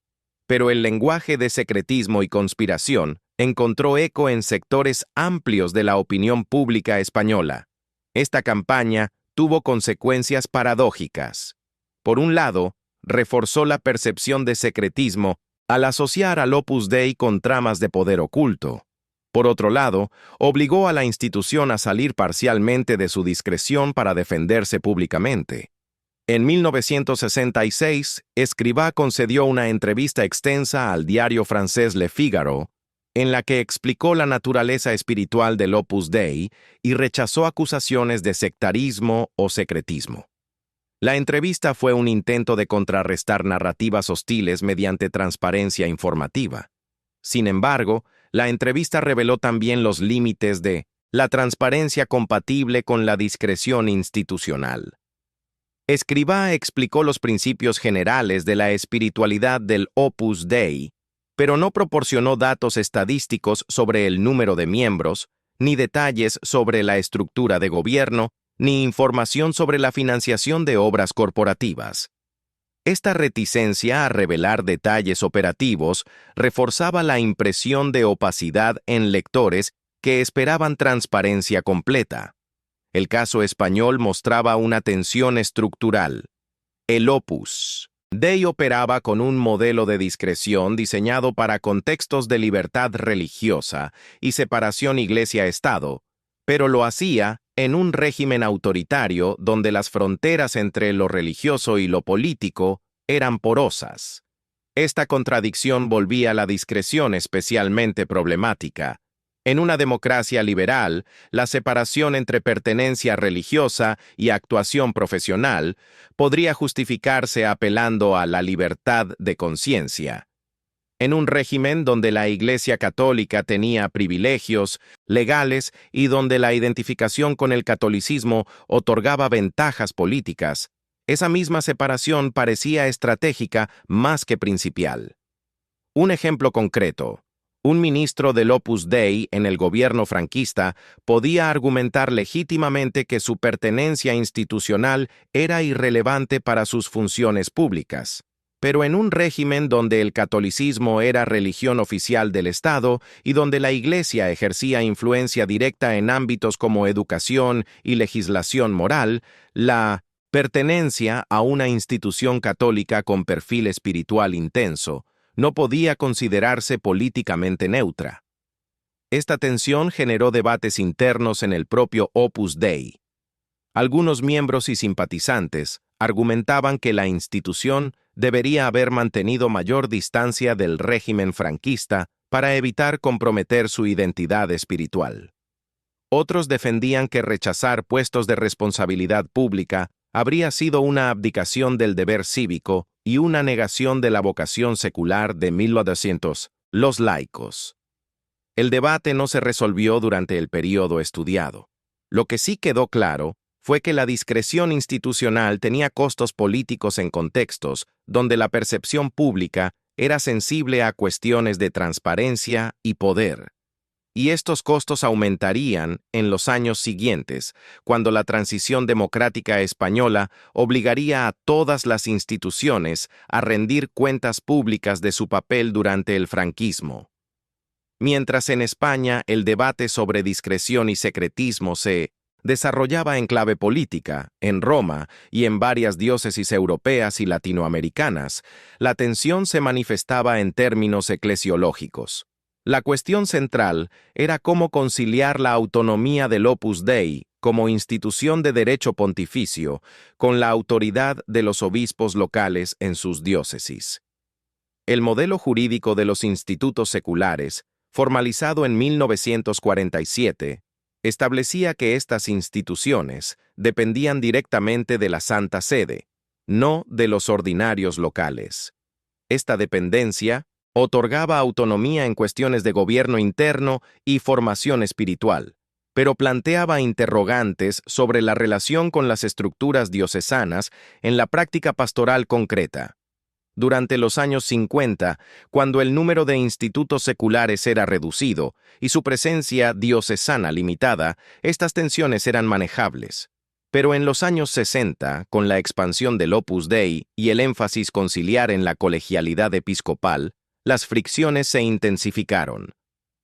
Pero el lenguaje de secretismo y conspiración encontró eco en sectores amplios de la opinión pública española. Esta campaña tuvo consecuencias paradójicas. Por un lado, reforzó la percepción de secretismo al asociar al Opus Dei con tramas de poder oculto. Por otro lado, obligó a la institución a salir parcialmente de su discreción para defenderse públicamente. En 1966, Escrivá concedió una entrevista extensa al diario francés Le Figaro, en la que explicó la naturaleza espiritual del Opus Dei y rechazó acusaciones de sectarismo o secretismo. La entrevista fue un intento de contrarrestar narrativas hostiles mediante transparencia informativa. Sin embargo, la entrevista reveló también los límites de la transparencia compatible con la discreción institucional. Escrivá explicó los principios generales de la espiritualidad del Opus Dei, pero no proporcionó datos estadísticos sobre el número de miembros, ni detalles sobre la estructura de gobierno, ni información sobre la financiación de obras corporativas. Esta reticencia a revelar detalles operativos reforzaba la impresión de opacidad en lectores que esperaban transparencia completa. El caso español mostraba una tensión estructural. El Opus Dei operaba con un modelo de discreción diseñado para contextos de libertad religiosa y separación Iglesia-Estado, pero lo hacía en un régimen autoritario donde las fronteras entre lo religioso y lo político eran porosas. Esta contradicción volvía la discreción especialmente problemática. En una democracia liberal, la separación entre pertenencia religiosa y actuación profesional podría justificarse apelando a la libertad de conciencia. En un régimen donde la Iglesia Católica tenía privilegios legales y donde la identificación con el catolicismo otorgaba ventajas políticas, esa misma separación parecía estratégica más que principial. Un ejemplo concreto. Un ministro del Opus Dei en el gobierno franquista podía argumentar legítimamente que su pertenencia institucional era irrelevante para sus funciones públicas. Pero en un régimen donde el catolicismo era religión oficial del Estado y donde la Iglesia ejercía influencia directa en ámbitos como educación y legislación moral, la pertenencia a una institución católica con perfil espiritual intenso no podía considerarse políticamente neutra. Esta tensión generó debates internos en el propio Opus Dei. Algunos miembros y simpatizantes argumentaban que la institución debería haber mantenido mayor distancia del régimen franquista para evitar comprometer su identidad espiritual. Otros defendían que rechazar puestos de responsabilidad pública habría sido una abdicación del deber cívico y una negación de la vocación secular de 1200, los laicos. El debate no se resolvió durante el período estudiado. Lo que sí quedó claro fue que la discreción institucional tenía costos políticos en contextos donde la percepción pública era sensible a cuestiones de transparencia y poder. Y estos costos aumentarían en los años siguientes, cuando la transición democrática española obligaría a todas las instituciones a rendir cuentas públicas de su papel durante el franquismo. Mientras en España el debate sobre discreción y secretismo se desarrollaba en clave política, en Roma y en varias diócesis europeas y latinoamericanas, la tensión se manifestaba en términos eclesiológicos. La cuestión central era cómo conciliar la autonomía del Opus Dei como institución de derecho pontificio con la autoridad de los obispos locales en sus diócesis. El modelo jurídico de los institutos seculares, formalizado en 1947, establecía que estas instituciones dependían directamente de la Santa Sede, no de los ordinarios locales. Esta dependencia otorgaba autonomía en cuestiones de gobierno interno y formación espiritual, pero planteaba interrogantes sobre la relación con las estructuras diocesanas en la práctica pastoral concreta. Durante los años 50, cuando el número de institutos seculares era reducido y su presencia diocesana limitada, estas tensiones eran manejables. Pero en los años 60, con la expansión del Opus Dei y el énfasis conciliar en la colegialidad episcopal, las fricciones se intensificaron.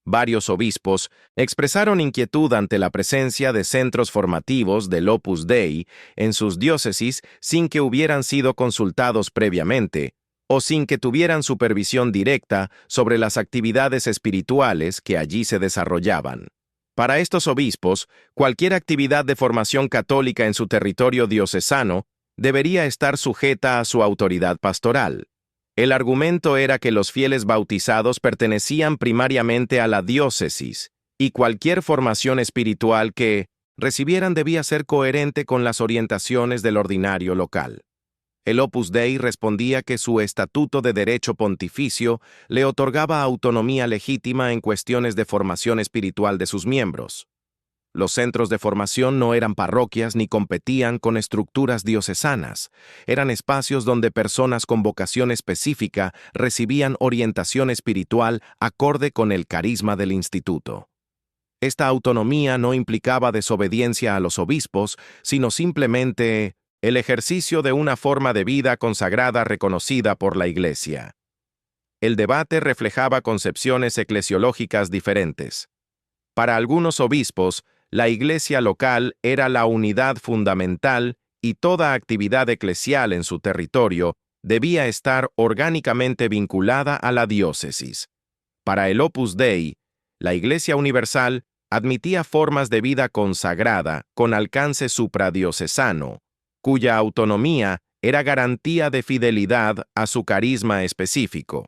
Varios obispos expresaron inquietud ante la presencia de centros formativos del Opus Dei en sus diócesis sin que hubieran sido consultados previamente, o sin que tuvieran supervisión directa sobre las actividades espirituales que allí se desarrollaban. Para estos obispos, cualquier actividad de formación católica en su territorio diocesano debería estar sujeta a su autoridad pastoral. El argumento era que los fieles bautizados pertenecían primariamente a la diócesis, y cualquier formación espiritual que recibieran debía ser coherente con las orientaciones del ordinario local. El Opus Dei respondía que su estatuto de derecho pontificio le otorgaba autonomía legítima en cuestiones de formación espiritual de sus miembros. Los centros de formación no eran parroquias ni competían con estructuras diocesanas. Eran espacios donde personas con vocación específica recibían orientación espiritual acorde con el carisma del instituto. Esta autonomía no implicaba desobediencia a los obispos, sino simplemente el ejercicio de una forma de vida consagrada reconocida por la Iglesia. El debate reflejaba concepciones eclesiológicas diferentes. Para algunos obispos, la Iglesia local era la unidad fundamental y toda actividad eclesial en su territorio debía estar orgánicamente vinculada a la diócesis. Para el Opus Dei, la Iglesia universal admitía formas de vida consagrada con alcance supradiocesano, cuya autonomía era garantía de fidelidad a su carisma específico.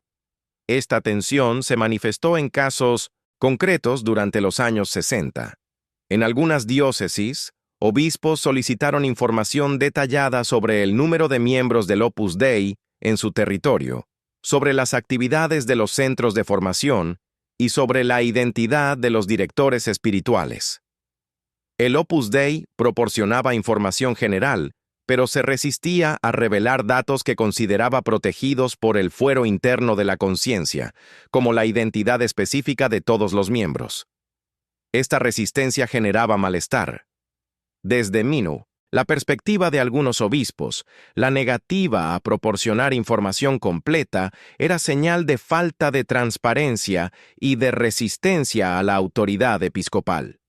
Esta tensión se manifestó en casos concretos durante los años 60. En algunas diócesis, obispos solicitaron información detallada sobre el número de miembros del Opus Dei en su territorio, sobre las actividades de los centros de formación y sobre la identidad de los directores espirituales. El Opus Dei proporcionaba información general, pero se resistía a revelar datos que consideraba protegidos por el fuero interno de la conciencia, como la identidad específica de todos los miembros. Esta resistencia generaba malestar. Desde Minu, la perspectiva de algunos obispos, la negativa a proporcionar información completa era señal de falta de transparencia y de resistencia a la autoridad episcopal.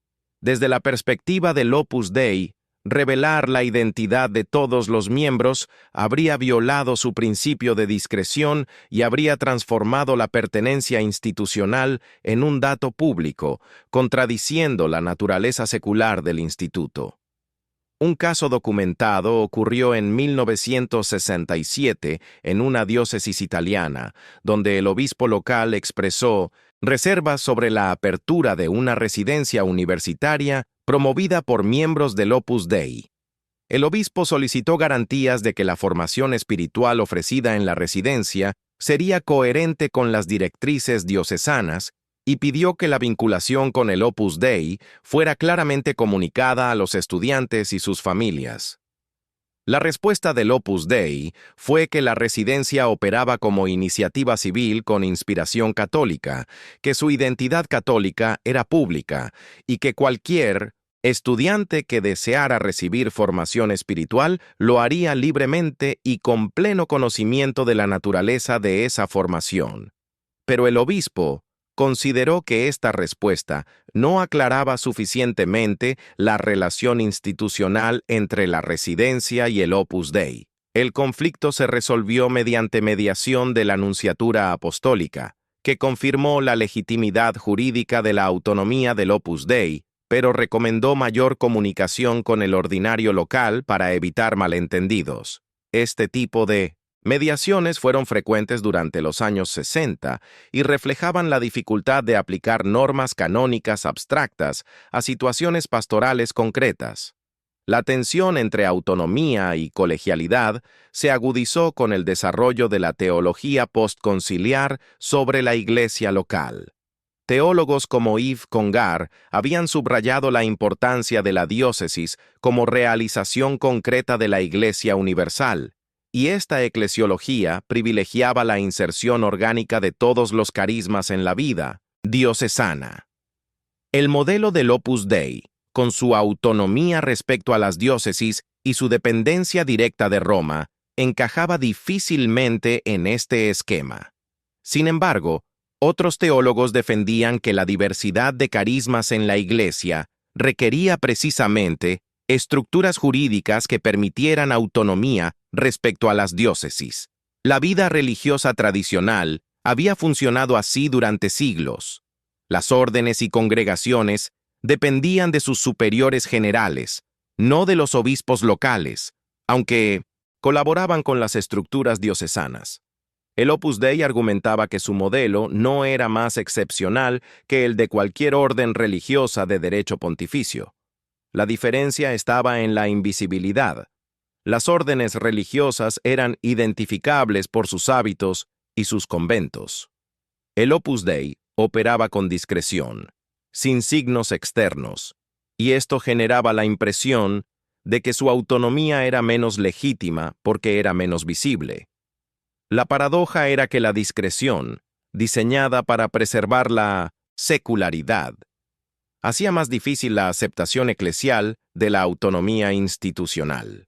Desde la perspectiva del Opus Dei, revelar la identidad de todos los miembros habría violado su principio de discreción y habría transformado la pertenencia institucional en un dato público, contradiciendo la naturaleza secular del instituto. Un caso documentado ocurrió en 1967 en una diócesis italiana, donde el obispo local expresó reservas sobre la apertura de una residencia universitaria promovida por miembros del Opus Dei. El obispo solicitó garantías de que la formación espiritual ofrecida en la residencia sería coherente con las directrices diocesanas y pidió que la vinculación con el Opus Dei fuera claramente comunicada a los estudiantes y sus familias. La respuesta del Opus Dei fue que la residencia operaba como iniciativa civil con inspiración católica, que su identidad católica era pública y que cualquier estudiante que deseara recibir formación espiritual lo haría libremente y con pleno conocimiento de la naturaleza de esa formación. Pero el obispo consideró que esta respuesta no aclaraba suficientemente la relación institucional entre la residencia y el Opus Dei. El conflicto se resolvió mediante mediación de la Nunciatura Apostólica, que confirmó la legitimidad jurídica de la autonomía del Opus Dei, pero recomendó mayor comunicación con el ordinario local para evitar malentendidos. Este tipo de mediaciones fueron frecuentes durante los años 60 y reflejaban la dificultad de aplicar normas canónicas abstractas a situaciones pastorales concretas. La tensión entre autonomía y colegialidad se agudizó con el desarrollo de la teología postconciliar sobre la Iglesia local. Teólogos como Yves Congar habían subrayado la importancia de la diócesis como realización concreta de la Iglesia universal, y esta eclesiología privilegiaba la inserción orgánica de todos los carismas en la vida diocesana. El modelo del Opus Dei, con su autonomía respecto a las diócesis y su dependencia directa de Roma, encajaba difícilmente en este esquema. Sin embargo, otros teólogos defendían que la diversidad de carismas en la Iglesia requería precisamente estructuras jurídicas que permitieran autonomía respecto a las diócesis. La vida religiosa tradicional había funcionado así durante siglos. Las órdenes y congregaciones dependían de sus superiores generales, no de los obispos locales, aunque colaboraban con las estructuras diocesanas. El Opus Dei argumentaba que su modelo no era más excepcional que el de cualquier orden religiosa de derecho pontificio. La diferencia estaba en la invisibilidad. Las órdenes religiosas eran identificables por sus hábitos y sus conventos. El Opus Dei operaba con discreción, sin signos externos, y esto generaba la impresión de que su autonomía era menos legítima porque era menos visible. La paradoja era que la discreción, diseñada para preservar la secularidad, hacía más difícil la aceptación eclesial de la autonomía institucional.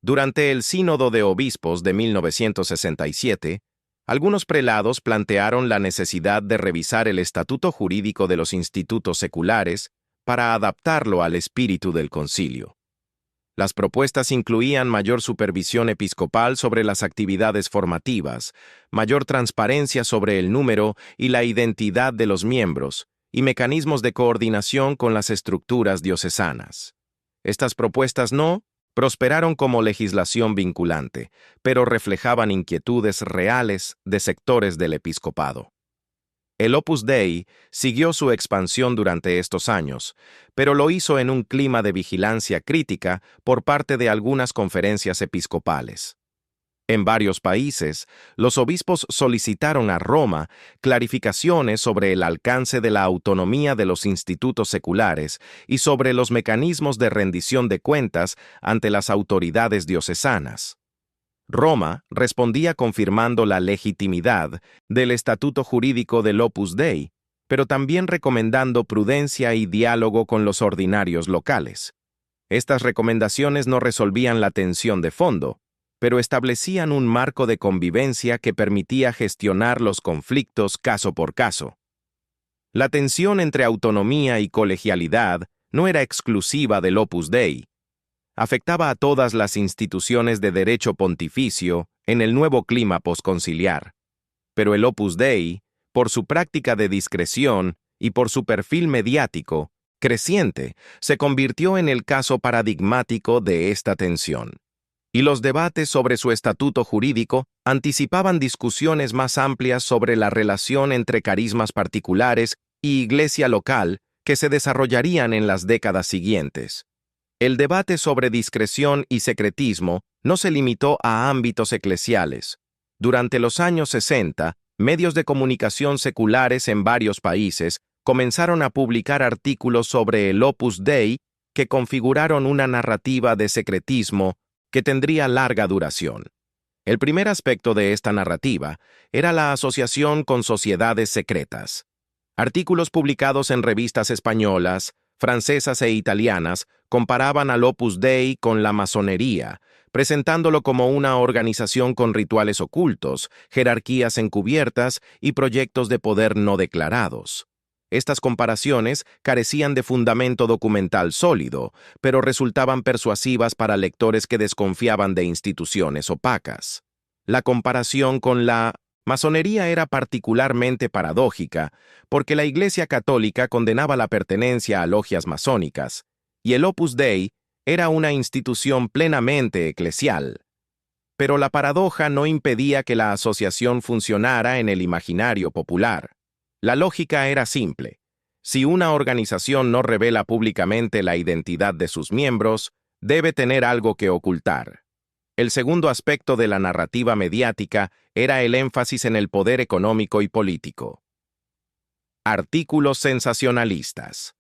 Durante el Sínodo de Obispos de 1967, algunos prelados plantearon la necesidad de revisar el estatuto jurídico de los institutos seculares para adaptarlo al espíritu del concilio. Las propuestas incluían mayor supervisión episcopal sobre las actividades formativas, mayor transparencia sobre el número y la identidad de los miembros, y mecanismos de coordinación con las estructuras diocesanas. Estas propuestas no prosperaron como legislación vinculante, pero reflejaban inquietudes reales de sectores del episcopado. El Opus Dei siguió su expansión durante estos años, pero lo hizo en un clima de vigilancia crítica por parte de algunas conferencias episcopales. En varios países, los obispos solicitaron a Roma clarificaciones sobre el alcance de la autonomía de los institutos seculares y sobre los mecanismos de rendición de cuentas ante las autoridades diocesanas. Roma respondía confirmando la legitimidad del estatuto jurídico del Opus Dei, pero también recomendando prudencia y diálogo con los ordinarios locales. Estas recomendaciones no resolvían la tensión de fondo, pero establecían un marco de convivencia que permitía gestionar los conflictos caso por caso. La tensión entre autonomía y colegialidad no era exclusiva del Opus Dei. Afectaba a todas las instituciones de derecho pontificio en el nuevo clima posconciliar. Pero el Opus Dei, por su práctica de discreción y por su perfil mediático creciente, se convirtió en el caso paradigmático de esta tensión. Y los debates sobre su estatuto jurídico anticipaban discusiones más amplias sobre la relación entre carismas particulares y iglesia local que se desarrollarían en las décadas siguientes. El debate sobre discreción y secretismo no se limitó a ámbitos eclesiales. Durante los años 60, medios de comunicación seculares en varios países comenzaron a publicar artículos sobre el Opus Dei que configuraron una narrativa de secretismo que tendría larga duración. El primer aspecto de esta narrativa era la asociación con sociedades secretas. Artículos publicados en revistas españolas, francesas e italianas comparaban al Opus Dei con la masonería, presentándolo como una organización con rituales ocultos, jerarquías encubiertas y proyectos de poder no declarados. Estas comparaciones carecían de fundamento documental sólido, pero resultaban persuasivas para lectores que desconfiaban de instituciones opacas. La comparación con la Masonería era particularmente paradójica porque la Iglesia Católica condenaba la pertenencia a logias masónicas, y el Opus Dei era una institución plenamente eclesial. Pero la paradoja no impedía que la asociación funcionara en el imaginario popular. La lógica era simple. Si una organización no revela públicamente la identidad de sus miembros, debe tener algo que ocultar. El segundo aspecto de la narrativa mediática era el énfasis en el poder económico y político. Artículos sensacionalistas.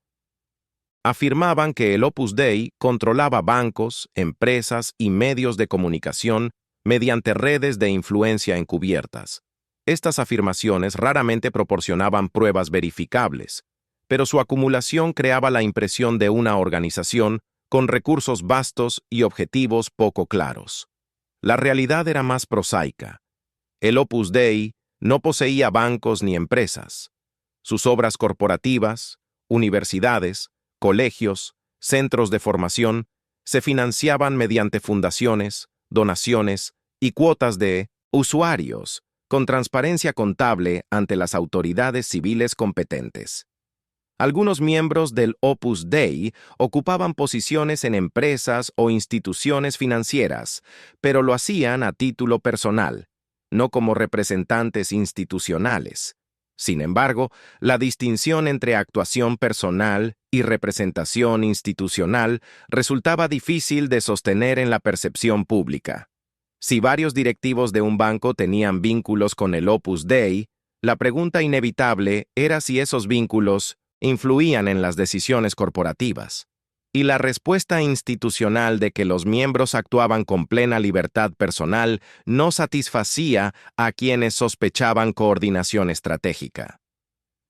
Afirmaban que el Opus Dei controlaba bancos, empresas y medios de comunicación mediante redes de influencia encubiertas. Estas afirmaciones raramente proporcionaban pruebas verificables, pero su acumulación creaba la impresión de una organización con recursos vastos y objetivos poco claros. La realidad era más prosaica. El Opus Dei no poseía bancos ni empresas. Sus obras corporativas, universidades, colegios, centros de formación, se financiaban mediante fundaciones, donaciones y cuotas de usuarios, con transparencia contable ante las autoridades civiles competentes. Algunos miembros del Opus Dei ocupaban posiciones en empresas o instituciones financieras, pero lo hacían a título personal, no como representantes institucionales. Sin embargo, la distinción entre actuación personal y representación institucional resultaba difícil de sostener en la percepción pública. Si varios directivos de un banco tenían vínculos con el Opus Dei, la pregunta inevitable era si esos vínculos influían en las decisiones corporativas. Y la respuesta institucional de que los miembros actuaban con plena libertad personal no satisfacía a quienes sospechaban coordinación estratégica.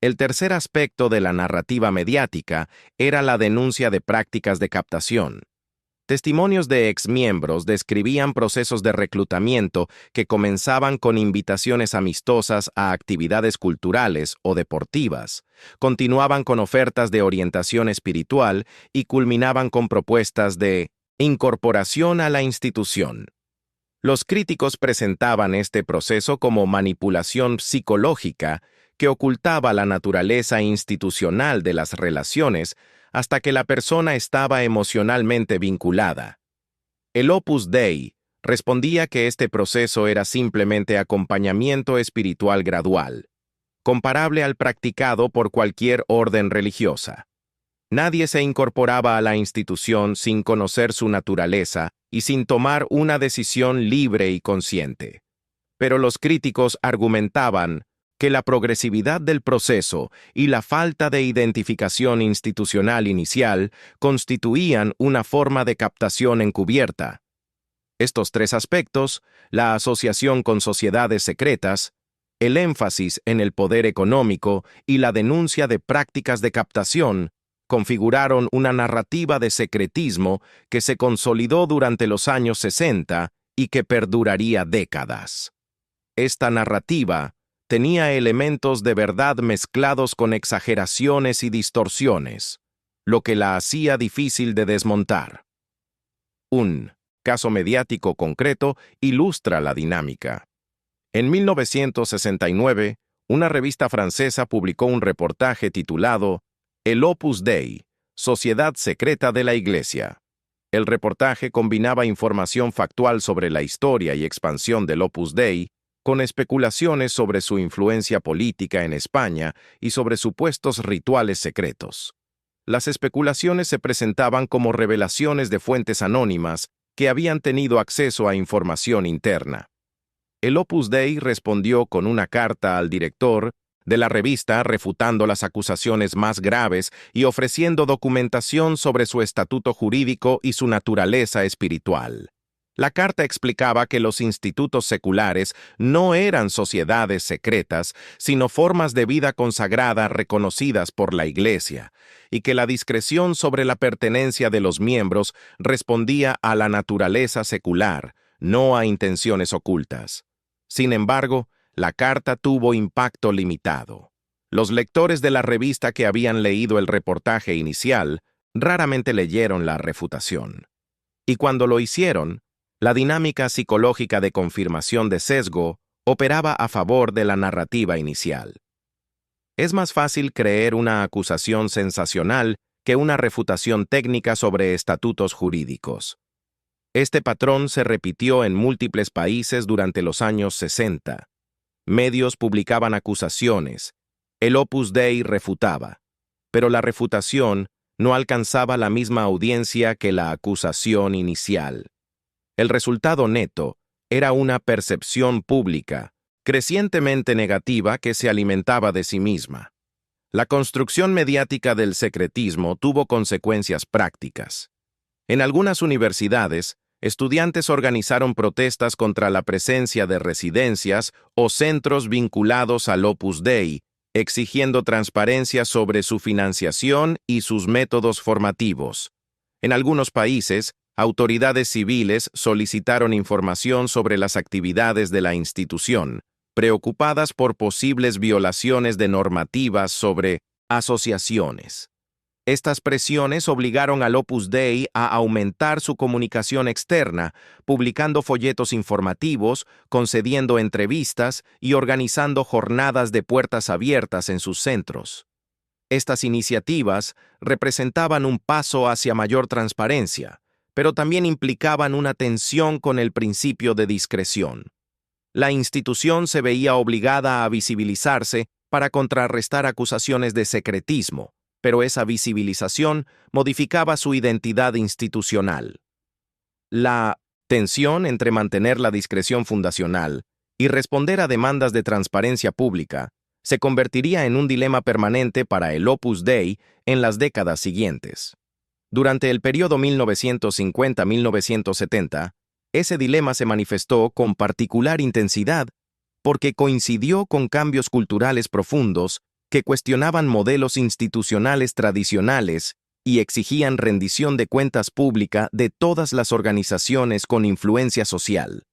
El tercer aspecto de la narrativa mediática era la denuncia de prácticas de captación. Testimonios de exmiembros describían procesos de reclutamiento que comenzaban con invitaciones amistosas a actividades culturales o deportivas, continuaban con ofertas de orientación espiritual y culminaban con propuestas de incorporación a la institución. Los críticos presentaban este proceso como manipulación psicológica que ocultaba la naturaleza institucional de las relaciones hasta que la persona estaba emocionalmente vinculada. El Opus Dei respondía que este proceso era simplemente acompañamiento espiritual gradual, comparable al practicado por cualquier orden religiosa. Nadie se incorporaba a la institución sin conocer su naturaleza y sin tomar una decisión libre y consciente. Pero los críticos argumentaban que la progresividad del proceso y la falta de identificación institucional inicial constituían una forma de captación encubierta. Estos tres aspectos, la asociación con sociedades secretas, el énfasis en el poder económico y la denuncia de prácticas de captación, configuraron una narrativa de secretismo que se consolidó durante los años 60 y que perduraría décadas. Esta narrativa tenía elementos de verdad mezclados con exageraciones y distorsiones, lo que la hacía difícil de desmontar. Un caso mediático concreto ilustra la dinámica. En 1969, una revista francesa publicó un reportaje titulado El Opus Dei, Sociedad Secreta de la Iglesia. El reportaje combinaba información factual sobre la historia y expansión del Opus Dei con especulaciones sobre su influencia política en España y sobre supuestos rituales secretos. Las especulaciones se presentaban como revelaciones de fuentes anónimas que habían tenido acceso a información interna. El Opus Dei respondió con una carta al director de la revista refutando las acusaciones más graves y ofreciendo documentación sobre su estatuto jurídico y su naturaleza espiritual. La carta explicaba que los institutos seculares no eran sociedades secretas, sino formas de vida consagrada reconocidas por la Iglesia, y que la discreción sobre la pertenencia de los miembros respondía a la naturaleza secular, no a intenciones ocultas. Sin embargo, la carta tuvo impacto limitado. Los lectores de la revista que habían leído el reportaje inicial raramente leyeron la refutación. Y cuando lo hicieron, la dinámica psicológica de confirmación de sesgo operaba a favor de la narrativa inicial. Es más fácil creer una acusación sensacional que una refutación técnica sobre estatutos jurídicos. Este patrón se repitió en múltiples países durante los años 60. Medios publicaban acusaciones, el Opus Dei refutaba, pero la refutación no alcanzaba la misma audiencia que la acusación inicial. El resultado neto era una percepción pública, crecientemente negativa que se alimentaba de sí misma. La construcción mediática del secretismo tuvo consecuencias prácticas. En algunas universidades, estudiantes organizaron protestas contra la presencia de residencias o centros vinculados al Opus Dei, exigiendo transparencia sobre su financiación y sus métodos formativos. En algunos países, autoridades civiles solicitaron información sobre las actividades de la institución, preocupadas por posibles violaciones de normativas sobre asociaciones. Estas presiones obligaron al Opus Dei a aumentar su comunicación externa, publicando folletos informativos, concediendo entrevistas y organizando jornadas de puertas abiertas en sus centros. Estas iniciativas representaban un paso hacia mayor transparencia, pero también implicaban una tensión con el principio de discreción. La institución se veía obligada a visibilizarse para contrarrestar acusaciones de secretismo, pero esa visibilización modificaba su identidad institucional. La tensión entre mantener la discreción fundacional y responder a demandas de transparencia pública se convertiría en un dilema permanente para el Opus Dei en las décadas siguientes. Durante el periodo 1950-1970, ese dilema se manifestó con particular intensidad porque coincidió con cambios culturales profundos que cuestionaban modelos institucionales tradicionales y exigían rendición de cuentas pública de todas las organizaciones con influencia social.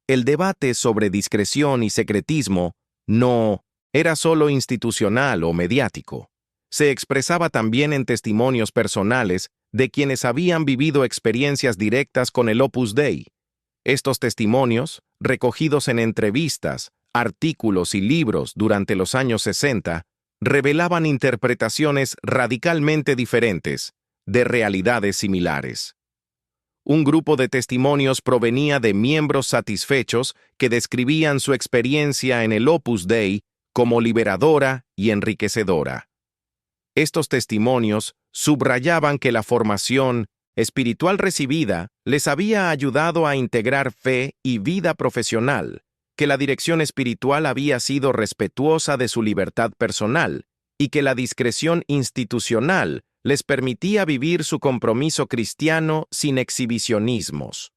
El debate sobre discreción y secretismo no era solo institucional o mediático. Se expresaba también en testimonios personales de quienes habían vivido experiencias directas con el Opus Dei. Estos testimonios, recogidos en entrevistas, artículos y libros durante los años 60, revelaban interpretaciones radicalmente diferentes de realidades similares. Un grupo de testimonios provenía de miembros satisfechos que describían su experiencia en el Opus Dei como liberadora y enriquecedora. Estos testimonios subrayaban que la formación espiritual recibida les había ayudado a integrar fe y vida profesional, que la dirección espiritual había sido respetuosa de su libertad personal y que la discreción institucional les permitía vivir su compromiso cristiano sin exhibicionismos.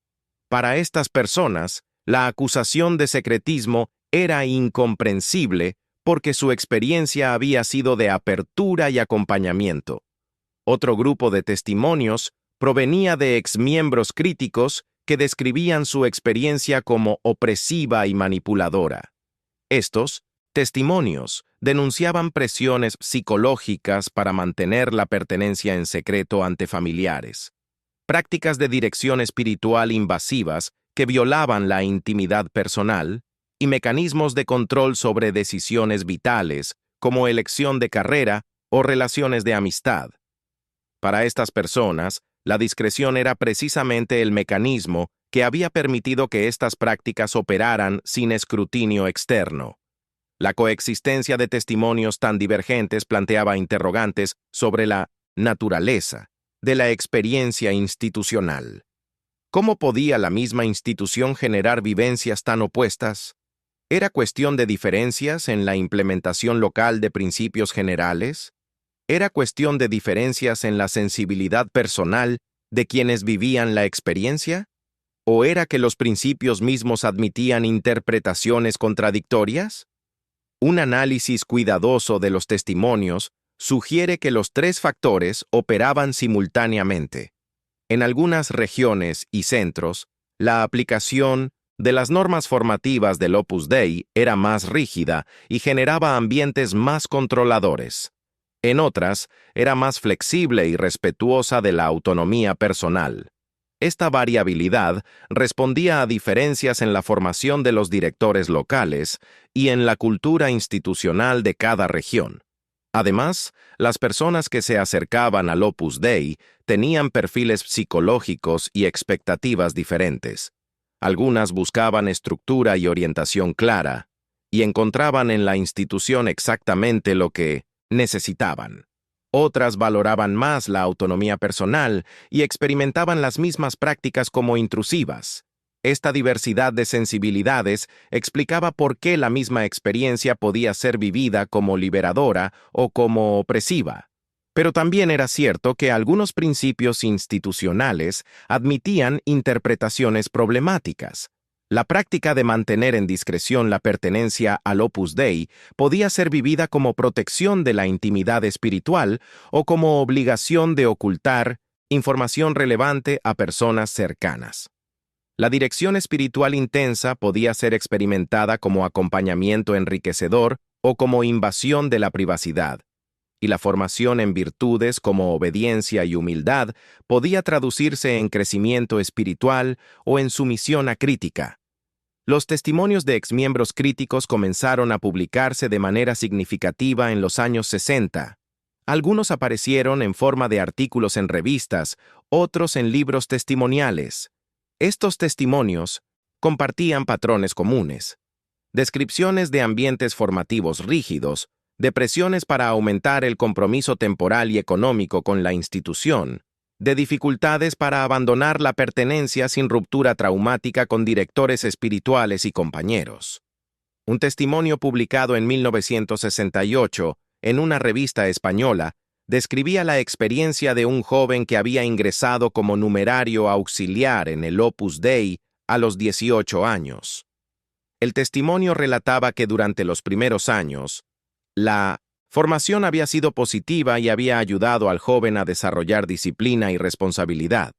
Para estas personas, la acusación de secretismo era incomprensible porque su experiencia había sido de apertura y acompañamiento. Otro grupo de testimonios provenía de exmiembros críticos que describían su experiencia como opresiva y manipuladora. Estos testimonios denunciaban presiones psicológicas para mantener la pertenencia en secreto ante familiares, prácticas de dirección espiritual invasivas que violaban la intimidad personal y mecanismos de control sobre decisiones vitales como elección de carrera o relaciones de amistad. Para estas personas, la discreción era precisamente el mecanismo que había permitido que estas prácticas operaran sin escrutinio externo. La coexistencia de testimonios tan divergentes planteaba interrogantes sobre la naturaleza de la experiencia institucional. ¿Cómo podía la misma institución generar vivencias tan opuestas? ¿Era cuestión de diferencias en la implementación local de principios generales? ¿Era cuestión de diferencias en la sensibilidad personal de quienes vivían la experiencia? ¿O era que los principios mismos admitían interpretaciones contradictorias? Un análisis cuidadoso de los testimonios sugiere que los tres factores operaban simultáneamente. En algunas regiones y centros, la aplicación de las normas formativas del Opus Dei era más rígida y generaba ambientes más controladores. En otras, era más flexible y respetuosa de la autonomía personal. Esta variabilidad respondía a diferencias en la formación de los directores locales y en la cultura institucional de cada región. Además, las personas que se acercaban al Opus Dei tenían perfiles psicológicos y expectativas diferentes. Algunas buscaban estructura y orientación clara, y encontraban en la institución exactamente lo que necesitaban. Otras valoraban más la autonomía personal y experimentaban las mismas prácticas como intrusivas. Esta diversidad de sensibilidades explicaba por qué la misma experiencia podía ser vivida como liberadora o como opresiva. Pero también era cierto que algunos principios institucionales admitían interpretaciones problemáticas. La práctica de mantener en discreción la pertenencia al Opus Dei podía ser vivida como protección de la intimidad espiritual o como obligación de ocultar información relevante a personas cercanas. La dirección espiritual intensa podía ser experimentada como acompañamiento enriquecedor o como invasión de la privacidad, y la formación en virtudes como obediencia y humildad podía traducirse en crecimiento espiritual o en sumisión acrítica. Los testimonios de exmiembros críticos comenzaron a publicarse de manera significativa en los años 60. Algunos aparecieron en forma de artículos en revistas, otros en libros testimoniales. Estos testimonios compartían patrones comunes: descripciones de ambientes formativos rígidos, de presiones para aumentar el compromiso temporal y económico con la institución, de dificultades para abandonar la pertenencia sin ruptura traumática con directores espirituales y compañeros. Un testimonio publicado en 1968 en una revista española describía la experiencia de un joven que había ingresado como numerario auxiliar en el Opus Dei a los 18 años. El testimonio relataba que durante los primeros años, la formación había sido positiva y había ayudado al joven a desarrollar disciplina y responsabilidad.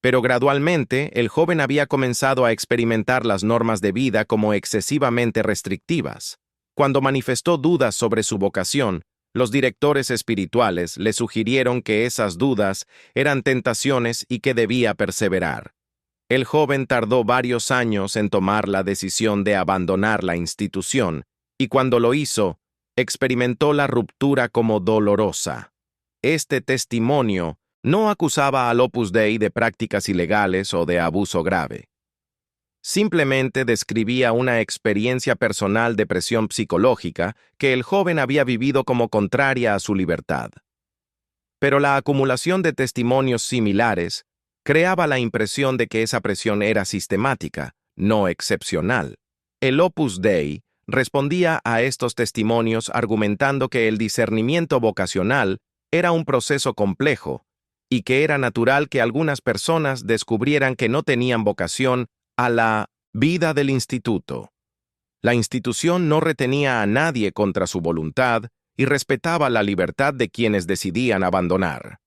Pero gradualmente, el joven había comenzado a experimentar las normas de vida como excesivamente restrictivas. Cuando manifestó dudas sobre su vocación, los directores espirituales le sugirieron que esas dudas eran tentaciones y que debía perseverar. El joven tardó varios años en tomar la decisión de abandonar la institución, y cuando lo hizo, experimentó la ruptura como dolorosa. Este testimonio no acusaba al Opus Dei de prácticas ilegales o de abuso grave. Simplemente describía una experiencia personal de presión psicológica que el joven había vivido como contraria a su libertad. Pero la acumulación de testimonios similares creaba la impresión de que esa presión era sistemática, no excepcional. El Opus Dei respondía a estos testimonios argumentando que el discernimiento vocacional era un proceso complejo y que era natural que algunas personas descubrieran que no tenían vocación a la vida del instituto. La institución no retenía a nadie contra su voluntad y respetaba la libertad de quienes decidían abandonar.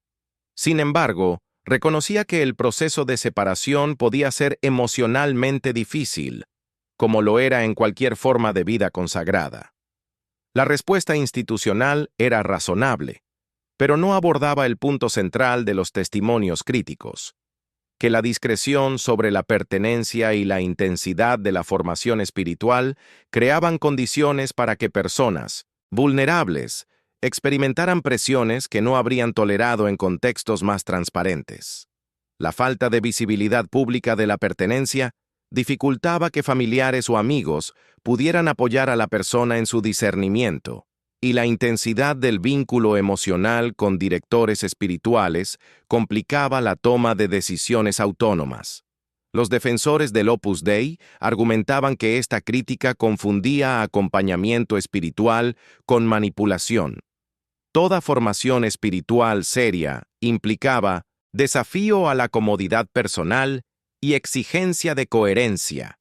Sin embargo, reconocía que el proceso de separación podía ser emocionalmente difícil, como lo era en cualquier forma de vida consagrada. La respuesta institucional era razonable, pero no abordaba el punto central de los testimonios críticos: que la discreción sobre la pertenencia y la intensidad de la formación espiritual creaban condiciones para que personas vulnerables experimentaran presiones que no habrían tolerado en contextos más transparentes. La falta de visibilidad pública de la pertenencia dificultaba que familiares o amigos pudieran apoyar a la persona en su discernimiento, y la intensidad del vínculo emocional con directores espirituales complicaba la toma de decisiones autónomas. Los defensores del Opus Dei argumentaban que esta crítica confundía acompañamiento espiritual con manipulación. Toda formación espiritual seria implicaba desafío a la comodidad personal y exigencia de coherencia.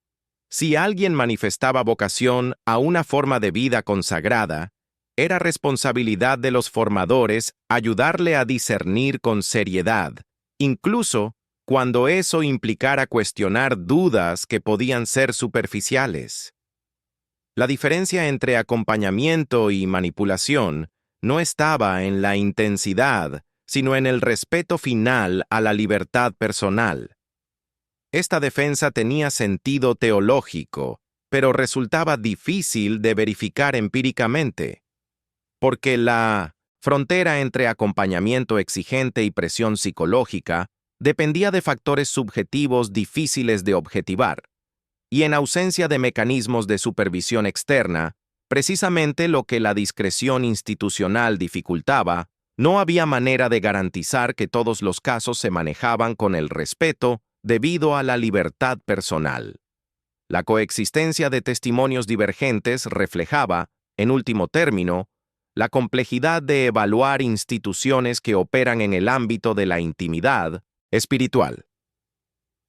Si alguien manifestaba vocación a una forma de vida consagrada, era responsabilidad de los formadores ayudarle a discernir con seriedad, incluso cuando eso implicara cuestionar dudas que podían ser superficiales. La diferencia entre acompañamiento y manipulación no estaba en la intensidad, sino en el respeto final a la libertad personal. Esta defensa tenía sentido teológico, pero resultaba difícil de verificar empíricamente, porque la frontera entre acompañamiento exigente y presión psicológica dependía de factores subjetivos difíciles de objetivar, y en ausencia de mecanismos de supervisión externa, precisamente lo que la discreción institucional dificultaba, no había manera de garantizar que todos los casos se manejaban con el respeto debido a la libertad personal. La coexistencia de testimonios divergentes reflejaba, en último término, la complejidad de evaluar instituciones que operan en el ámbito de la intimidad espiritual.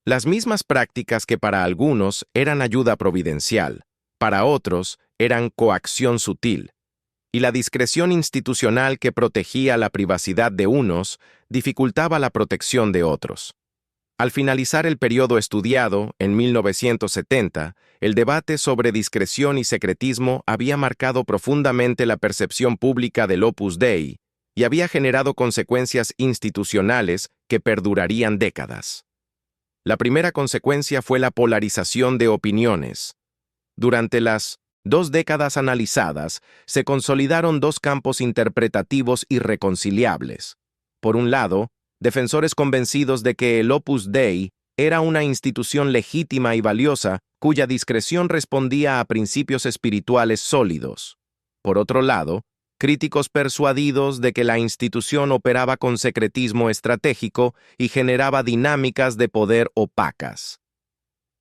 Las mismas prácticas que para algunos eran ayuda providencial, para otros eran coacción sutil, y la discreción institucional que protegía la privacidad de unos dificultaba la protección de otros. Al finalizar el periodo estudiado, en 1970, el debate sobre discreción y secretismo había marcado profundamente la percepción pública del Opus Dei y había generado consecuencias institucionales que perdurarían décadas. La primera consecuencia fue la polarización de opiniones. Durante las 2 décadas analizadas, se consolidaron 2 campos interpretativos irreconciliables. Por un lado, defensores convencidos de que el Opus Dei era una institución legítima y valiosa cuya discreción respondía a principios espirituales sólidos. Por otro lado, críticos persuadidos de que la institución operaba con secretismo estratégico y generaba dinámicas de poder opacas.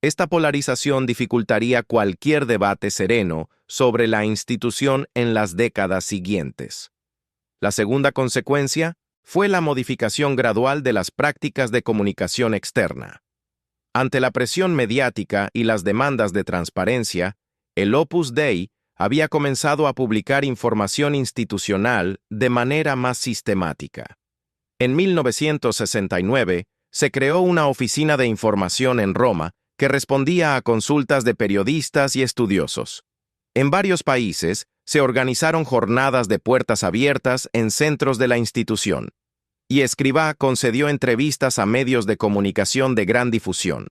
Esta polarización dificultaría cualquier debate sereno sobre la institución en las décadas siguientes. La segunda consecuencia fue la modificación gradual de las prácticas de comunicación externa. Ante la presión mediática y las demandas de transparencia, el Opus Dei había comenzado a publicar información institucional de manera más sistemática. En 1969, se creó una oficina de información en Roma que respondía a consultas de periodistas y estudiosos. En varios países, se organizaron jornadas de puertas abiertas en centros de la institución, y Escrivá concedió entrevistas a medios de comunicación de gran difusión.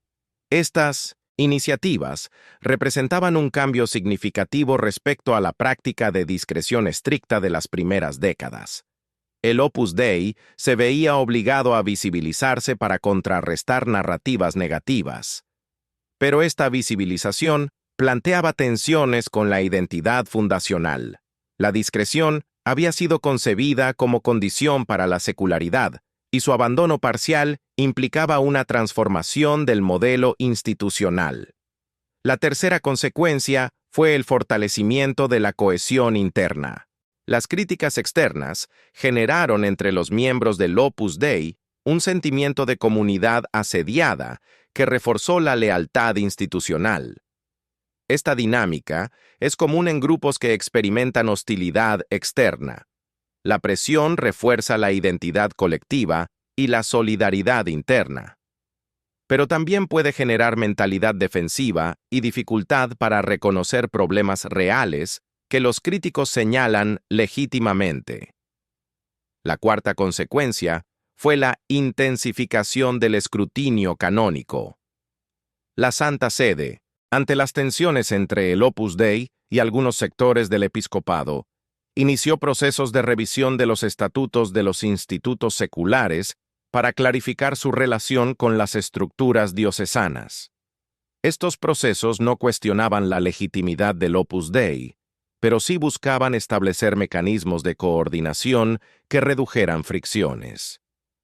Estas iniciativas representaban un cambio significativo respecto a la práctica de discreción estricta de las primeras décadas. El Opus Dei se veía obligado a visibilizarse para contrarrestar narrativas negativas. Pero esta visibilización planteaba tensiones con la identidad fundacional. La discreción había sido concebida como condición para la secularidad, y su abandono parcial implicaba una transformación del modelo institucional. La tercera consecuencia fue el fortalecimiento de la cohesión interna. Las críticas externas generaron entre los miembros del Opus Dei un sentimiento de comunidad asediada que reforzó la lealtad institucional. Esta dinámica es común en grupos que experimentan hostilidad externa. La presión refuerza la identidad colectiva y la solidaridad interna. Pero también puede generar mentalidad defensiva y dificultad para reconocer problemas reales que los críticos señalan legítimamente. La cuarta consecuencia fue la intensificación del escrutinio canónico. La Santa Sede, ante las tensiones entre el Opus Dei y algunos sectores del episcopado, inició procesos de revisión de los estatutos de los institutos seculares para clarificar su relación con las estructuras diocesanas. Estos procesos no cuestionaban la legitimidad del Opus Dei, pero sí buscaban establecer mecanismos de coordinación que redujeran fricciones.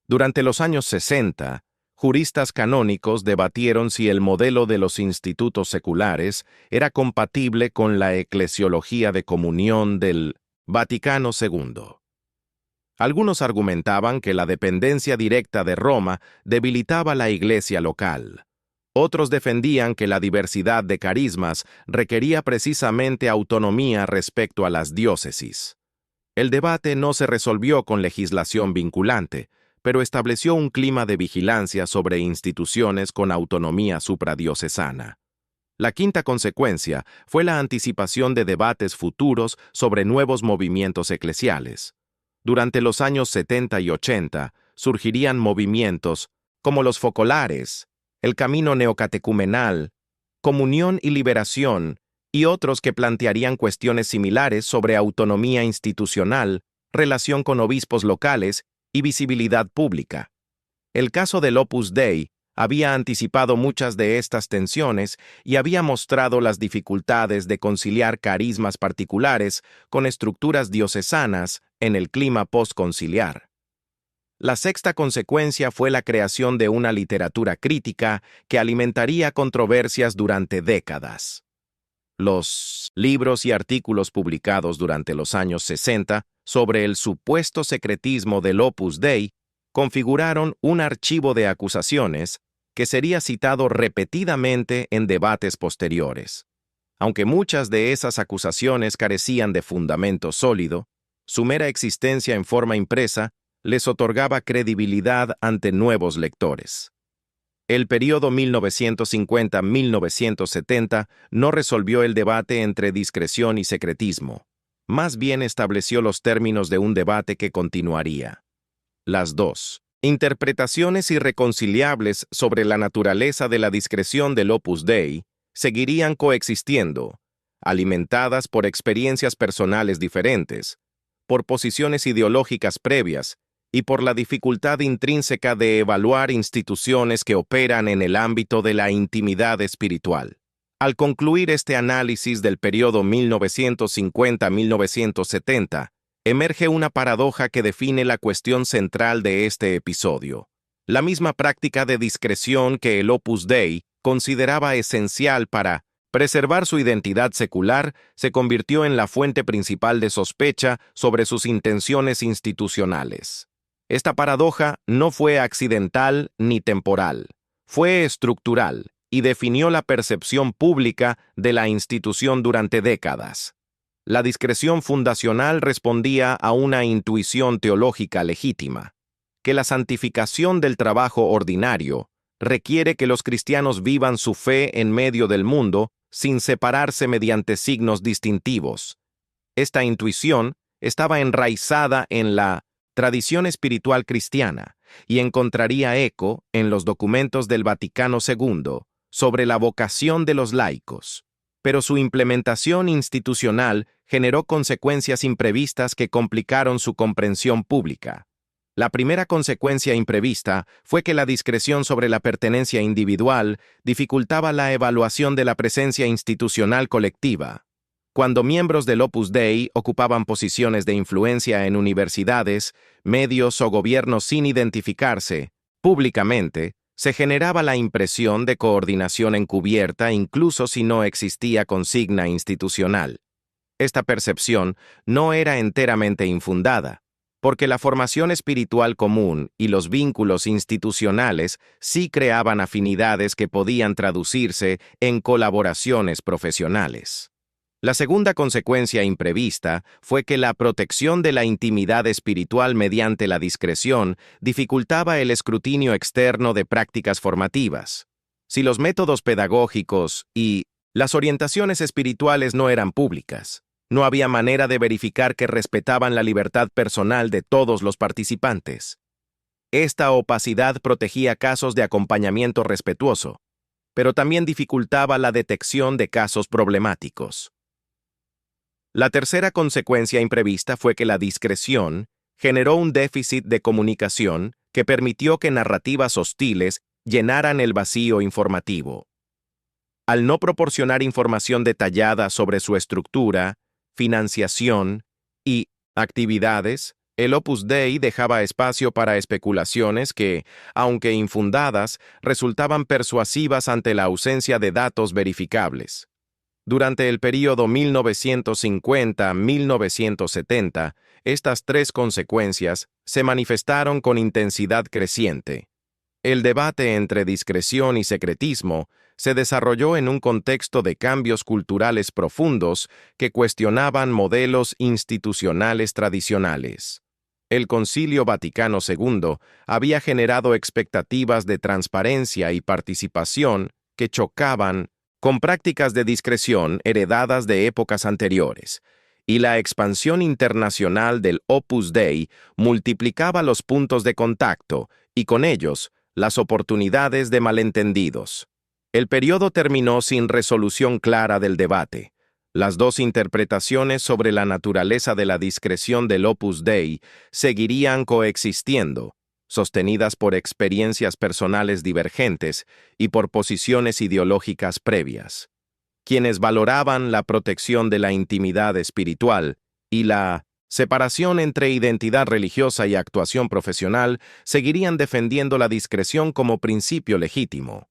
Durante los años 60, juristas canónicos debatieron si el modelo de los institutos seculares era compatible con la eclesiología de comunión del Vaticano II. Algunos argumentaban que la dependencia directa de Roma debilitaba la iglesia local. Otros defendían que la diversidad de carismas requería precisamente autonomía respecto a las diócesis. El debate no se resolvió con legislación vinculante, pero estableció un clima de vigilancia sobre instituciones con autonomía supradiocesana. La quinta consecuencia fue la anticipación de debates futuros sobre nuevos movimientos eclesiales. Durante los años 70 y 80 surgirían movimientos como los focolares, el camino neocatecumenal, comunión y liberación, y otros que plantearían cuestiones similares sobre autonomía institucional, relación con obispos locales y visibilidad pública. El caso del Opus Dei había anticipado muchas de estas tensiones y había mostrado las dificultades de conciliar carismas particulares con estructuras diocesanas en el clima postconciliar. La sexta consecuencia fue la creación de una literatura crítica que alimentaría controversias durante décadas. Los libros y artículos publicados durante los años 60 sobre el supuesto secretismo del Opus Dei configuraron un archivo de acusaciones que sería citado repetidamente en debates posteriores. Aunque muchas de esas acusaciones carecían de fundamento sólido, su mera existencia en forma impresa les otorgaba credibilidad ante nuevos lectores. El período 1950-1970 no resolvió el debate entre discreción y secretismo, más bien estableció los términos de un debate que continuaría. Las dos interpretaciones irreconciliables sobre la naturaleza de la discreción del Opus Dei seguirían coexistiendo, alimentadas por experiencias personales diferentes, por posiciones ideológicas previas y por la dificultad intrínseca de evaluar instituciones que operan en el ámbito de la intimidad espiritual. Al concluir este análisis del periodo 1950-1970, emerge una paradoja que define la cuestión central de este episodio. La misma práctica de discreción que el Opus Dei consideraba esencial para preservar su identidad secular se convirtió en la fuente principal de sospecha sobre sus intenciones institucionales. Esta paradoja no fue accidental ni temporal, fue estructural y definió la percepción pública de la institución durante décadas. La discreción fundacional respondía a una intuición teológica legítima, que la santificación del trabajo ordinario requiere que los cristianos vivan su fe en medio del mundo sin separarse mediante signos distintivos. Esta intuición estaba enraizada en la tradición espiritual cristiana y encontraría eco en los documentos del Vaticano II sobre la vocación de los laicos. Pero su implementación institucional generó consecuencias imprevistas que complicaron su comprensión pública. La primera consecuencia imprevista fue que la discreción sobre la pertenencia individual dificultaba la evaluación de la presencia institucional colectiva. Cuando miembros del Opus Dei ocupaban posiciones de influencia en universidades, medios o gobiernos sin identificarse públicamente, se generaba la impresión de coordinación encubierta incluso si no existía consigna institucional. Esta percepción no era enteramente infundada, porque la formación espiritual común y los vínculos institucionales sí creaban afinidades que podían traducirse en colaboraciones profesionales. La segunda consecuencia imprevista fue que la protección de la intimidad espiritual mediante la discreción dificultaba el escrutinio externo de prácticas formativas. Si los métodos pedagógicos y las orientaciones espirituales no eran públicas, no había manera de verificar que respetaban la libertad personal de todos los participantes. Esta opacidad protegía casos de acompañamiento respetuoso, pero también dificultaba la detección de casos problemáticos. La tercera consecuencia imprevista fue que la discreción generó un déficit de comunicación que permitió que narrativas hostiles llenaran el vacío informativo. Al no proporcionar información detallada sobre su estructura, financiación y actividades, el Opus Dei dejaba espacio para especulaciones que, aunque infundadas, resultaban persuasivas ante la ausencia de datos verificables. Durante el período 1950-1970, estas tres consecuencias se manifestaron con intensidad creciente. El debate entre discreción y secretismo se desarrolló en un contexto de cambios culturales profundos que cuestionaban modelos institucionales tradicionales. El Concilio Vaticano II había generado expectativas de transparencia y participación que chocaban con prácticas de discreción heredadas de épocas anteriores, y la expansión internacional del Opus Dei multiplicaba los puntos de contacto y con ellos las oportunidades de malentendidos. El periodo terminó sin resolución clara del debate. Las dos interpretaciones sobre la naturaleza de la discreción del Opus Dei seguirían coexistiendo, sostenidas por experiencias personales divergentes y por posiciones ideológicas previas. Quienes valoraban la protección de la intimidad espiritual y la separación entre identidad religiosa y actuación profesional seguirían defendiendo la discreción como principio legítimo.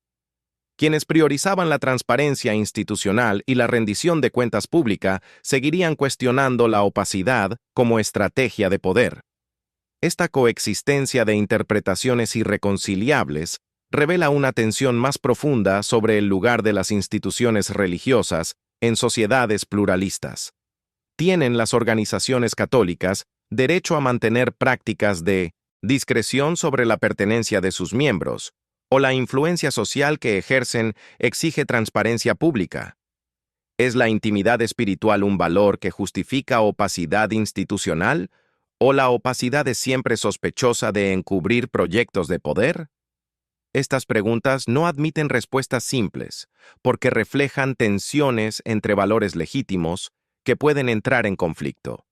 Quienes priorizaban la transparencia institucional y la rendición de cuentas pública seguirían cuestionando la opacidad como estrategia de poder. Esta coexistencia de interpretaciones irreconciliables revela una tensión más profunda sobre el lugar de las instituciones religiosas en sociedades pluralistas. ¿Tienen las organizaciones católicas derecho a mantener prácticas de discreción sobre la pertenencia de sus miembros, o la influencia social que ejercen exige transparencia pública? ¿Es la intimidad espiritual un valor que justifica opacidad institucional, o la opacidad es siempre sospechosa de encubrir proyectos de poder? Estas preguntas no admiten respuestas simples, porque reflejan tensiones entre valores legítimos que pueden entrar en conflicto.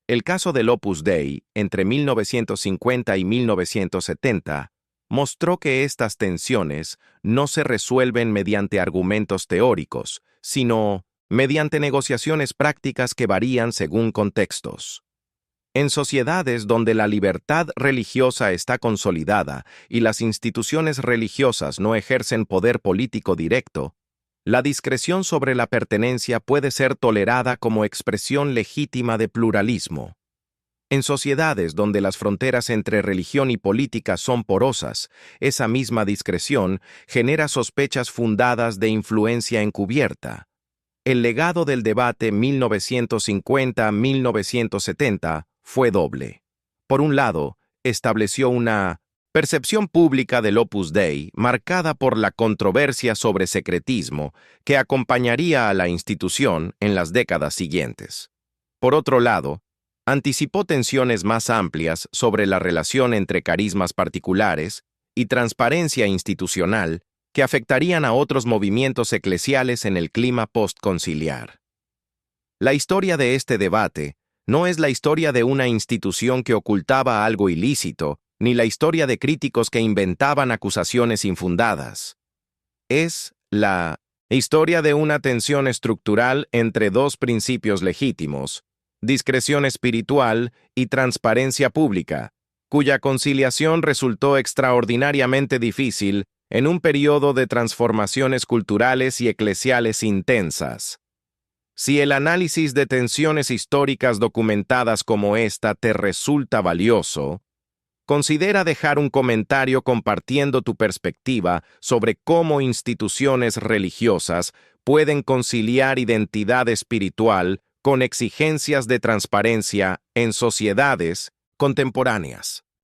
El caso del Opus Dei, entre 1950 y 1970, mostró que estas tensiones no se resuelven mediante argumentos teóricos, sino mediante negociaciones prácticas que varían según contextos. En sociedades donde la libertad religiosa está consolidada y las instituciones religiosas no ejercen poder político directo, la discreción sobre la pertenencia puede ser tolerada como expresión legítima de pluralismo. En sociedades donde las fronteras entre religión y política son porosas, esa misma discreción genera sospechas fundadas de influencia encubierta. El legado del debate 1950-1970 fue doble. Por un lado, estableció una percepción pública del Opus Dei marcada por la controversia sobre secretismo que acompañaría a la institución en las décadas siguientes. Por otro lado, anticipó tensiones más amplias sobre la relación entre carismas particulares y transparencia institucional que afectarían a otros movimientos eclesiales en el clima postconciliar. La historia de este debate no es la historia de una institución que ocultaba algo ilícito, ni la historia de críticos que inventaban acusaciones infundadas. Es la historia de una tensión estructural entre dos principios legítimos: discreción espiritual y transparencia pública, cuya conciliación resultó extraordinariamente difícil en un periodo de transformaciones culturales y eclesiales intensas. Si el análisis de tensiones históricas documentadas como esta te resulta valioso, considera dejar un comentario compartiendo tu perspectiva sobre cómo instituciones religiosas pueden conciliar identidad espiritual con exigencias de transparencia en sociedades contemporáneas.